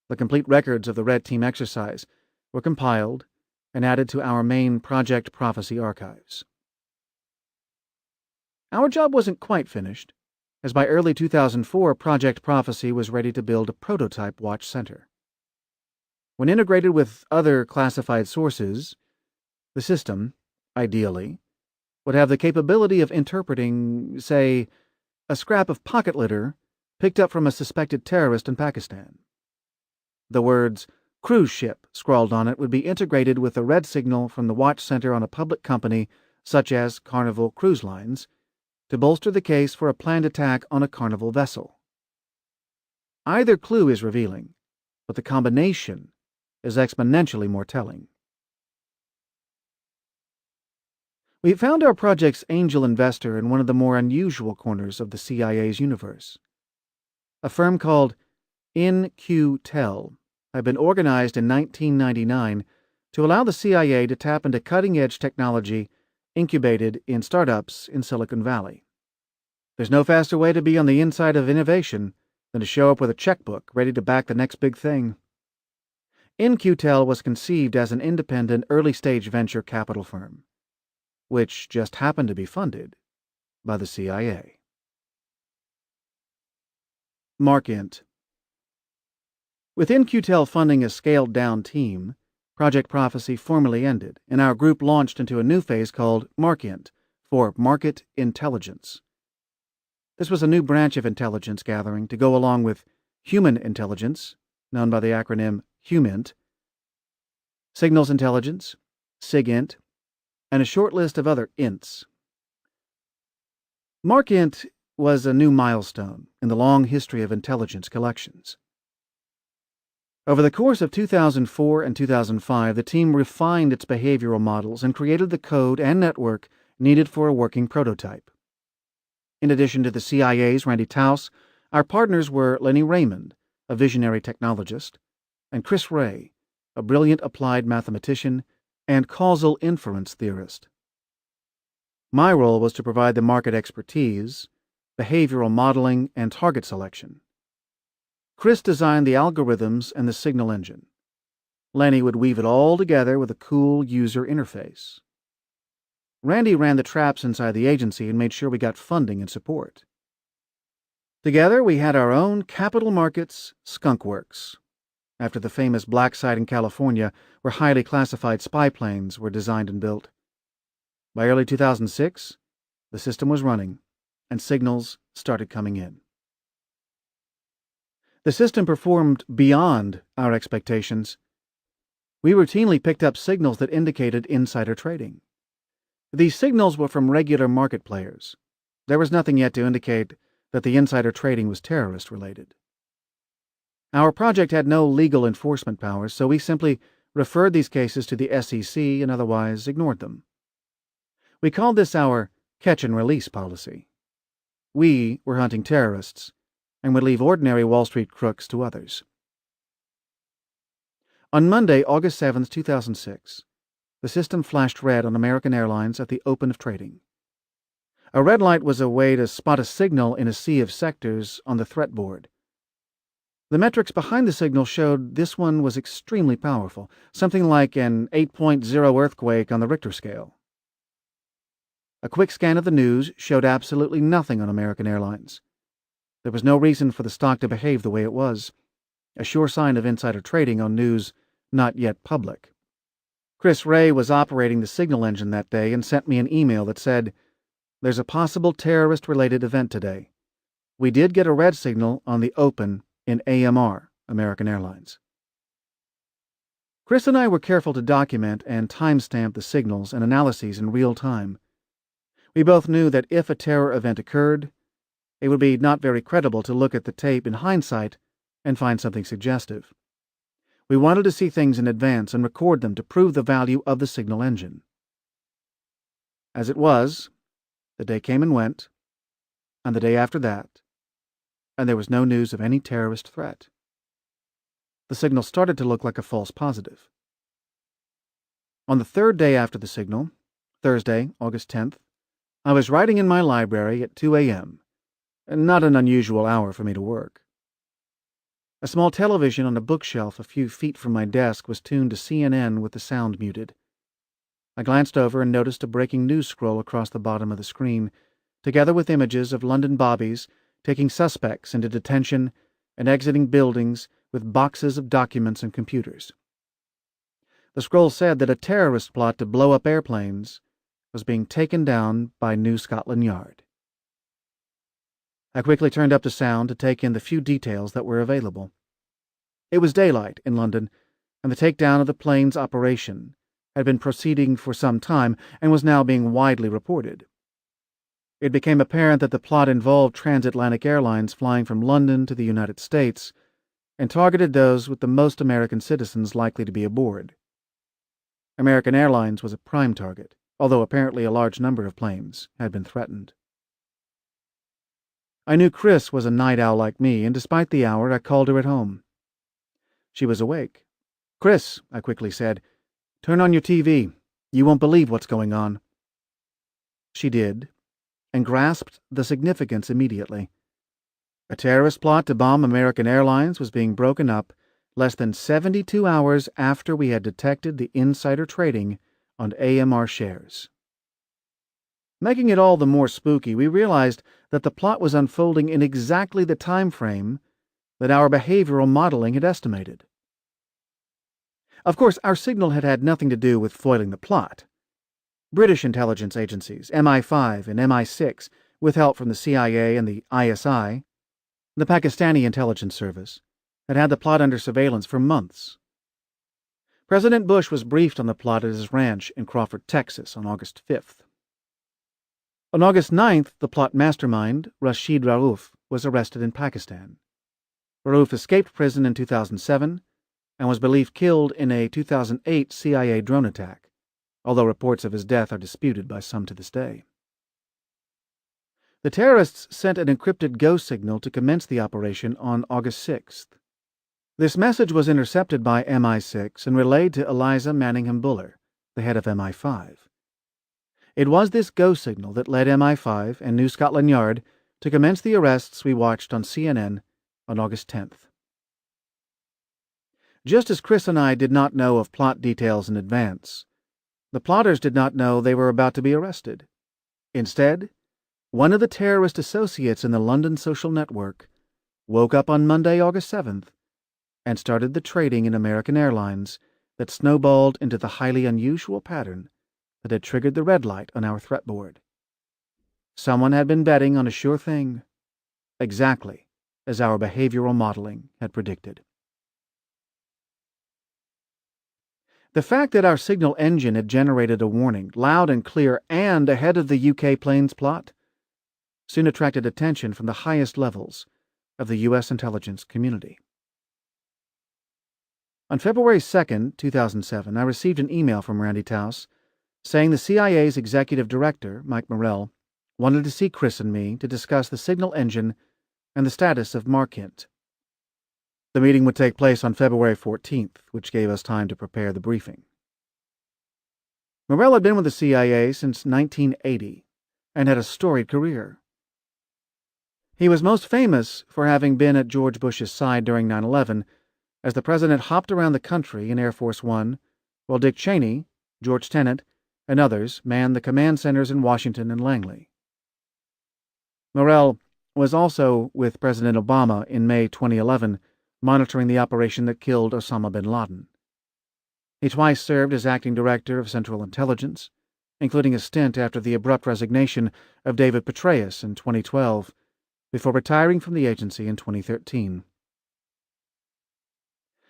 [SPEAKER 1] The complete records of the Red Team exercise were compiled and added to our main Project Prophecy archives. Our job wasn't quite finished, as by early 2004, Project Prophecy was ready to build a prototype watch center. When integrated with other classified sources, the system, ideally, would have the capability of interpreting, say, a scrap of pocket litter picked up from a suspected terrorist in Pakistan. The words "cruise ship" scrawled on it would be integrated with the red signal from the watch center on a public company such as Carnival Cruise Lines to bolster the case for a planned attack on a Carnival vessel. Either clue is revealing, but the combination is exponentially more telling. We found our project's angel investor in one of the more unusual corners of the CIA's universe. A firm called In-Q-Tel had been organized in 1999 to allow the CIA to tap into cutting-edge technology incubated in startups in Silicon Valley. There's no faster way to be on the inside of innovation than to show up with a checkbook ready to back the next big thing. In-Q-Tel was conceived as an independent early-stage venture capital firm, which just happened to be funded by the CIA. Mark-Int. With In-Q-Tel funding a scaled-down team, Project Prophecy formally ended, and our group launched into a new phase called Mark-Int, for Market Intelligence. This was a new branch of intelligence gathering to go along with human intelligence, known by the acronym HUMINT, signals intelligence, SIGINT, and a short list of other INTs. Mark-Int was a new milestone in the long history of intelligence collections. Over the course of 2004 and 2005, the team refined its behavioral models and created the code and network needed for a working prototype. In addition to the CIA's Randy Taus, our partners were Lenny Raymond, a visionary technologist, and Chris Wray, a brilliant applied mathematician and causal inference theorist. My role was to provide the market expertise, behavioral modeling, and target selection. Chris designed the algorithms and the signal engine. Lenny would weave it all together with a cool user interface. Randy ran the traps inside the agency and made sure we got funding and support. Together, we had our own capital markets skunkworks, after the famous black site in California where highly classified spy planes were designed and built. By early 2006, the system was running, and signals started coming in. The system performed beyond our expectations. We routinely picked up signals that indicated insider trading. These signals were from regular market players. There was nothing yet to indicate that the insider trading was terrorist-related. Our project had no legal enforcement powers, so we simply referred these cases to the SEC and otherwise ignored them. We called this our catch-and-release policy. We were hunting terrorists and would leave ordinary Wall Street crooks to others. On Monday, August 7, 2006, the system flashed red on American Airlines at the open of trading. A red light was a way to spot a signal in a sea of sectors on the threat board. The metrics behind the signal showed this one was extremely powerful, something like an 8.0 earthquake on the Richter scale. A quick scan of the news showed absolutely nothing on American Airlines. There was no reason for the stock to behave the way it was, a sure sign of insider trading on news not yet public. Chris Wray was operating the signal engine that day and sent me an email that said, "There's a possible terrorist-related event today. We did get a red signal on the open in AMR, American Airlines." Chris and I were careful to document and timestamp the signals and analyses in real time. We both knew that if a terror event occurred, it would be not very credible to look at the tape in hindsight and find something suggestive. We wanted to see things in advance and record them to prove the value of the signal engine. As it was, the day came and went, and the day after that, and there was no news of any terrorist threat. The signal started to look like a false positive. On the third day after the signal, Thursday, August 10th, I was writing in my library at 2 a.m., not an unusual hour for me to work. A small television on a bookshelf a few feet from my desk was tuned to CNN with the sound muted. I glanced over and noticed a breaking news scroll across the bottom of the screen, together with images of London bobbies taking suspects into detention and exiting buildings with boxes of documents and computers. The scroll said that a terrorist plot to blow up airplanes was being taken down by New Scotland Yard. I quickly turned up the sound to take in the few details that were available. It was daylight in London, and the takedown of the plane's operation had been proceeding for some time and was now being widely reported. It became apparent that the plot involved transatlantic airlines flying from London to the United States and targeted those with the most American citizens likely to be aboard. American Airlines was a prime target, although apparently a large number of planes had been threatened. I knew Chris was a night owl like me, and despite the hour, I called her at home. She was awake. "Chris," I quickly said, "turn on your TV. You won't believe what's going on." She did, and grasped the significance immediately. A terrorist plot to bomb American Airlines was being broken up less than 72 hours after we had detected the insider trading on AMR shares. Making it all the more spooky, we realized that the plot was unfolding in exactly the time frame that our behavioral modeling had estimated. Of course, our signal had had nothing to do with foiling the plot. British intelligence agencies, MI5 and MI6, with help from the CIA and the ISI, the Pakistani intelligence service, had had the plot under surveillance for months. President Bush was briefed on the plot at his ranch in Crawford, Texas, on August 5th. On August 9th, the plot mastermind, Rashid Rauf, was arrested in Pakistan. Rauf escaped prison in 2007 and was believed killed in a 2008 CIA drone attack, although reports of his death are disputed by some to this day. The terrorists sent an encrypted go signal to commence the operation on August 6th. This message was intercepted by MI6 and relayed to Eliza Manningham Buller, the head of MI5. It was this go signal that led MI5 and New Scotland Yard to commence the arrests we watched on CNN on August 10th. Just as Chris and I did not know of plot details in advance, the plotters did not know they were about to be arrested. Instead, one of the terrorist associates in the London social network woke up on Monday, August 7th, and started the trading in American Airlines that snowballed into the highly unusual pattern that had triggered the red light on our threat board. Someone had been betting on a sure thing, exactly as our behavioral modeling had predicted. The fact that our signal engine had generated a warning, loud and clear and ahead of the UK plane's plot, soon attracted attention from the highest levels of the U.S. intelligence community. On February 2, 2007, I received an email from Randy Taus saying the CIA's executive director, Mike Morell, wanted to see Chris and me to discuss the signal engine and the status of Markint. The meeting would take place on February 14th, which gave us time to prepare the briefing. Morell had been with the CIA since 1980 and had a storied career. He was most famous for having been at George Bush's side during 9/11 as the president hopped around the country in Air Force One, while Dick Cheney, George Tenet, and others manned the command centers in Washington and Langley. Morell was also with President Obama in May 2011, monitoring the operation that killed Osama bin Laden. He twice served as acting director of Central Intelligence, including a stint after the abrupt resignation of David Petraeus in 2012, before retiring from the agency in 2013.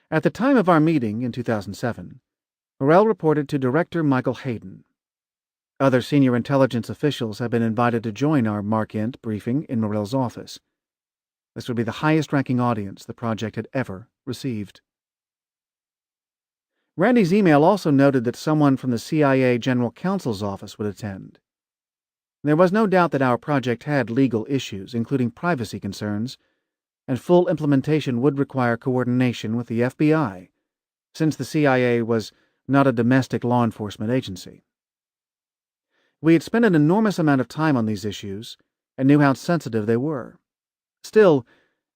[SPEAKER 1] At the time of our meeting in 2007, Morell reported to Director Michael Hayden. Other senior intelligence officials had been invited to join our Markint briefing in Morell's office. This would be the highest-ranking audience the project had ever received. Randy's email also noted that someone from the CIA General Counsel's office would attend. There was no doubt that our project had legal issues, including privacy concerns, and full implementation would require coordination with the FBI, since the CIA was not a domestic law enforcement agency. We had spent an enormous amount of time on these issues and knew how sensitive they were. Still,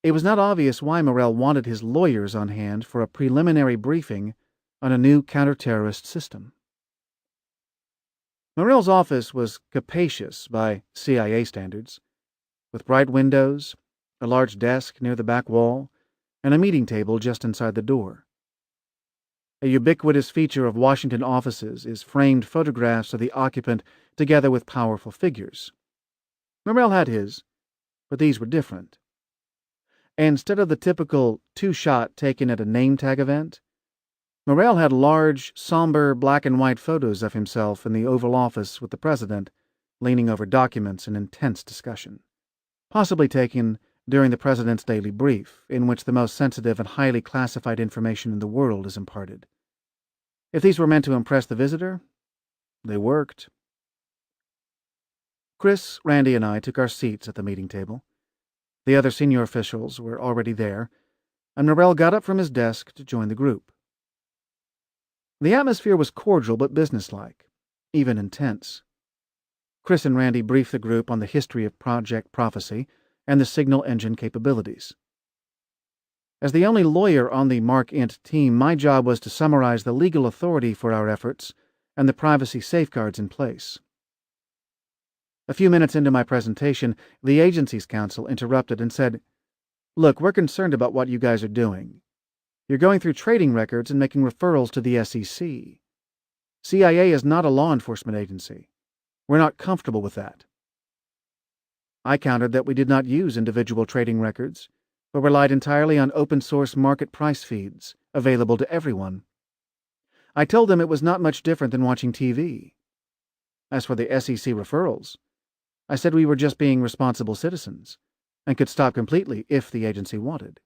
[SPEAKER 1] it was not obvious why Morrell wanted his lawyers on hand for a preliminary briefing on a new counter-terrorist system. Morrell's office was capacious by CIA standards, with bright windows, a large desk near the back wall, and a meeting table just inside the door. A ubiquitous feature of Washington offices is framed photographs of the occupant together with powerful figures. Morrell had his, but these were different. Instead of the typical two-shot taken at a name-tag event, Morrell had large, somber black-and-white photos of himself in the Oval Office with the president, leaning over documents in intense discussion, possibly taken during the president's daily brief, in which the most sensitive and highly classified information in the world is imparted. If these were meant to impress the visitor, they worked. Chris, Randy, and I took our seats at the meeting table. The other senior officials were already there, and Morrell got up from his desk to join the group. The atmosphere was cordial but businesslike, even intense. Chris and Randy briefed the group on the history of Project Prophecy and the signal engine capabilities. As the only lawyer on the Mark Int team, my job was to summarize the legal authority for our efforts and the privacy safeguards in place. A few minutes into my presentation, the agency's counsel interrupted and said, "Look, we're concerned about what you guys are doing. You're going through trading records and making referrals to the SEC. CIA is not a law enforcement agency. We're not comfortable with that." I countered that we did not use individual trading records, but relied entirely on open-source market price feeds, available to everyone. I told them it was not much different than watching TV. As for the SEC referrals, I said we were just being responsible citizens, and could stop completely if the agency wanted.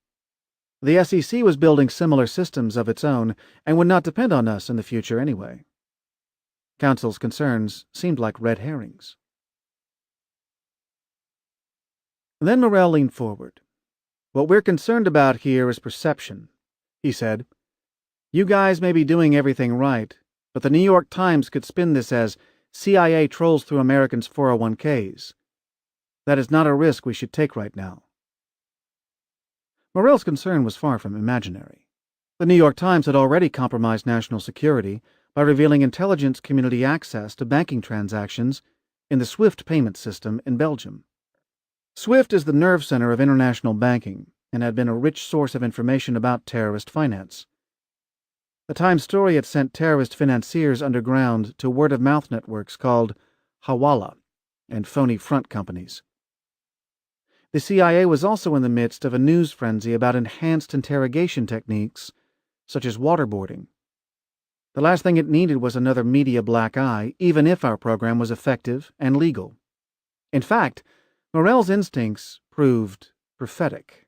[SPEAKER 1] The SEC was building similar systems of its own, and would not depend on us in the future anyway. Counsel's concerns seemed like red herrings. Then Morrell leaned forward. "What we're concerned about here is perception," he said. "You guys may be doing everything right, but the New York Times could spin this as CIA trolls through Americans' 401ks. That is not a risk we should take right now." Morrell's concern was far from imaginary. The New York Times had already compromised national security by revealing intelligence community access to banking transactions in the SWIFT payment system in Belgium. SWIFT is the nerve center of international banking and had been a rich source of information about terrorist finance. The Times story had sent terrorist financiers underground to word-of-mouth networks called Hawala and phony front companies. The CIA was also in the midst of a news frenzy about enhanced interrogation techniques, such as waterboarding. The last thing it needed was another media black eye, even if our program was effective and legal. In fact, Morrell's instincts proved prophetic.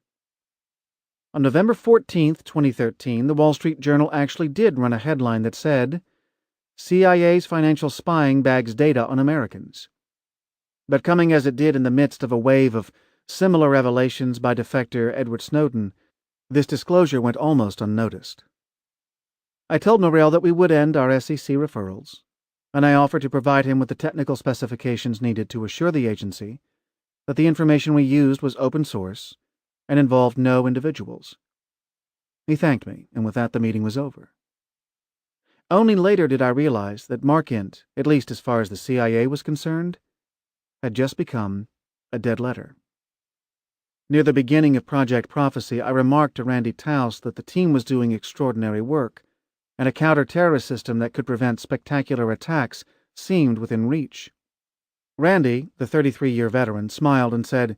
[SPEAKER 1] On November 14, 2013, the Wall Street Journal actually did run a headline that said, "CIA's financial spying bags data on Americans." But coming as it did in the midst of a wave of similar revelations by defector Edward Snowden, this disclosure went almost unnoticed. I told Morrell that we would end our SEC referrals, and I offered to provide him with the technical specifications needed to assure the agency that the information we used was open source and involved no individuals. He thanked me, and with that the meeting was over. Only later did I realize that Mark Int, at least as far as the CIA was concerned, had just become a dead letter. Near the beginning of Project Prophecy, I remarked to Randy Taus that the team was doing extraordinary work, and a counter-terrorist system that could prevent spectacular attacks seemed within reach. Randy, the 33-year veteran, smiled and said,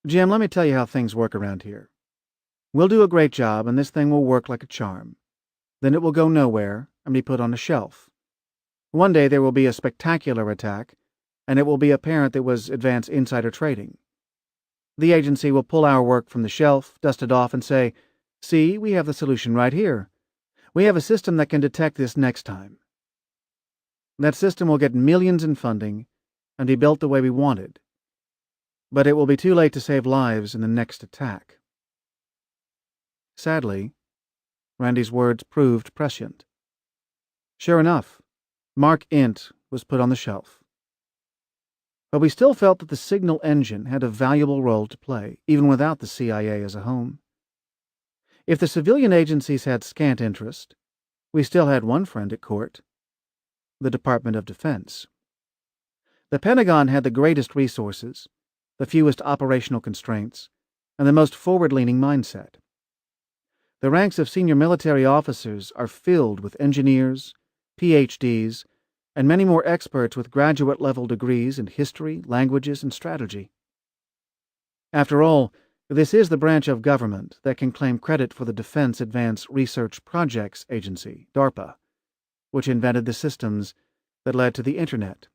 [SPEAKER 1] "Jim, let me tell you how things work around here. We'll do a great job, and this thing will work like a charm. Then it will go nowhere and be put on a shelf. One day there will be a spectacular attack, and it will be apparent there was advanced insider trading. The agency will pull our work from the shelf, dust it off, and say, 'See, we have the solution right here. We have a system that can detect this next time.' That system will get millions in funding and be built the way we wanted. But it will be too late to save lives in the next attack." Sadly, Randy's words proved prescient. Sure enough, Mark Int was put on the shelf. But we still felt that the signal engine had a valuable role to play, even without the CIA as a home. If the civilian agencies had scant interest, we still had one friend at court: the Department of Defense. The Pentagon had the greatest resources, the fewest operational constraints, and the most forward-leaning mindset. The ranks of senior military officers are filled with engineers, PhDs, and many more experts with graduate-level degrees in history, languages, and strategy. After all, this is the branch of government that can claim credit for the Defense Advanced Research Projects Agency, DARPA, which invented the systems that led to the Internet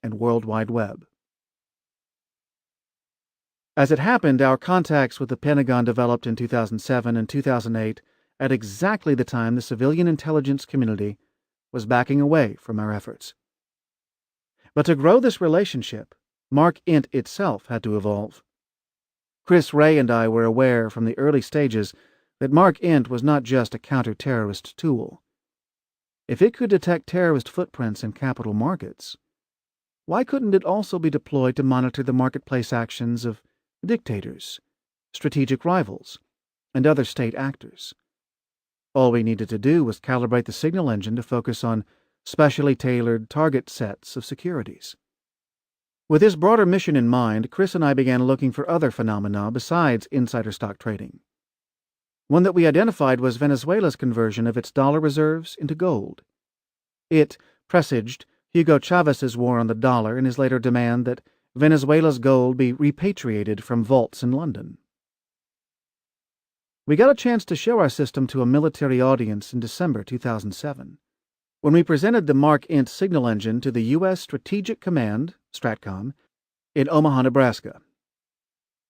[SPEAKER 1] and World Wide Web. As it happened, our contacts with the Pentagon developed in 2007 and 2008 at exactly the time the civilian intelligence community was backing away from our efforts. But to grow this relationship, Mark Int itself had to evolve. Chris Ray and I were aware from the early stages that Mark Int was not just a counter-terrorist tool. If it could detect terrorist footprints in capital markets, why couldn't it also be deployed to monitor the marketplace actions of dictators, strategic rivals, and other state actors? All we needed to do was calibrate the signal engine to focus on specially tailored target sets of securities. With this broader mission in mind, Chris and I began looking for other phenomena besides insider stock trading. One that we identified was Venezuela's conversion of its dollar reserves into gold. It presaged Hugo Chavez's war on the dollar and his later demand that Venezuela's gold be repatriated from vaults in London. We got a chance to show our system to a military audience in December 2007, when we presented the Mark Int signal engine to the U.S. Strategic Command, STRATCOM, in Omaha, Nebraska.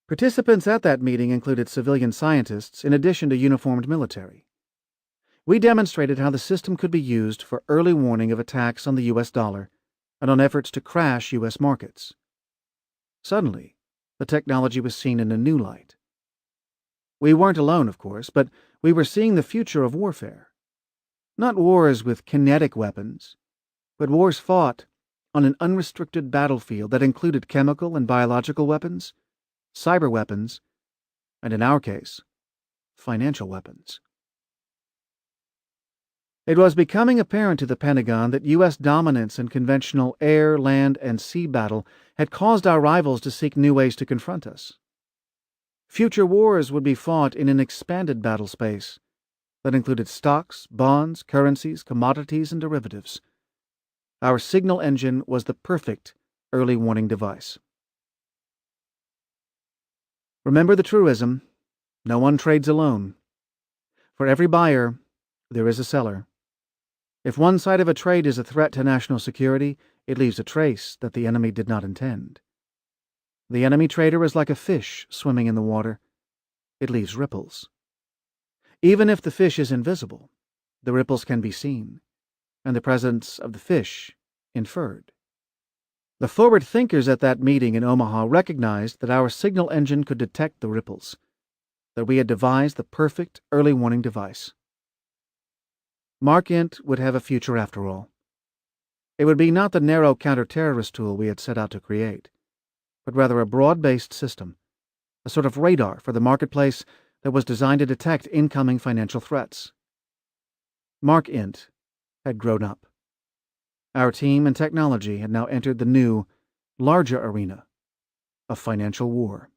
[SPEAKER 1] Participants at that meeting included civilian scientists in addition to uniformed military. We demonstrated how the system could be used for early warning of attacks on the U.S. dollar and on efforts to crash U.S. markets. Suddenly, the technology was seen in a new light. We weren't alone, of course, but we were seeing the future of warfare. Not wars with kinetic weapons, but wars fought on an unrestricted battlefield that included chemical and biological weapons, cyber weapons, and in our case, financial weapons. It was becoming apparent to the Pentagon that U.S. dominance in conventional air, land, and sea battle had caused our rivals to seek new ways to confront us. Future wars would be fought in an expanded battle space that included stocks, bonds, currencies, commodities, and derivatives. Our signal engine was the perfect early warning device. Remember the truism, no one trades alone. For every buyer, there is a seller. If one side of a trade is a threat to national security, it leaves a trace that the enemy did not intend. The enemy trader is like a fish swimming in the water. It leaves ripples. Even if the fish is invisible, the ripples can be seen, and the presence of the fish inferred. The forward thinkers at that meeting in Omaha recognized that our signal engine could detect the ripples, that we had devised the perfect early warning device. Mark Int would have a future after all. It would be not the narrow counter-terrorist tool we had set out to create, but rather a broad-based system, a sort of radar for the marketplace that was designed to detect incoming financial threats. Mark Int had grown up. Our team and technology had now entered the new, larger arena of financial war.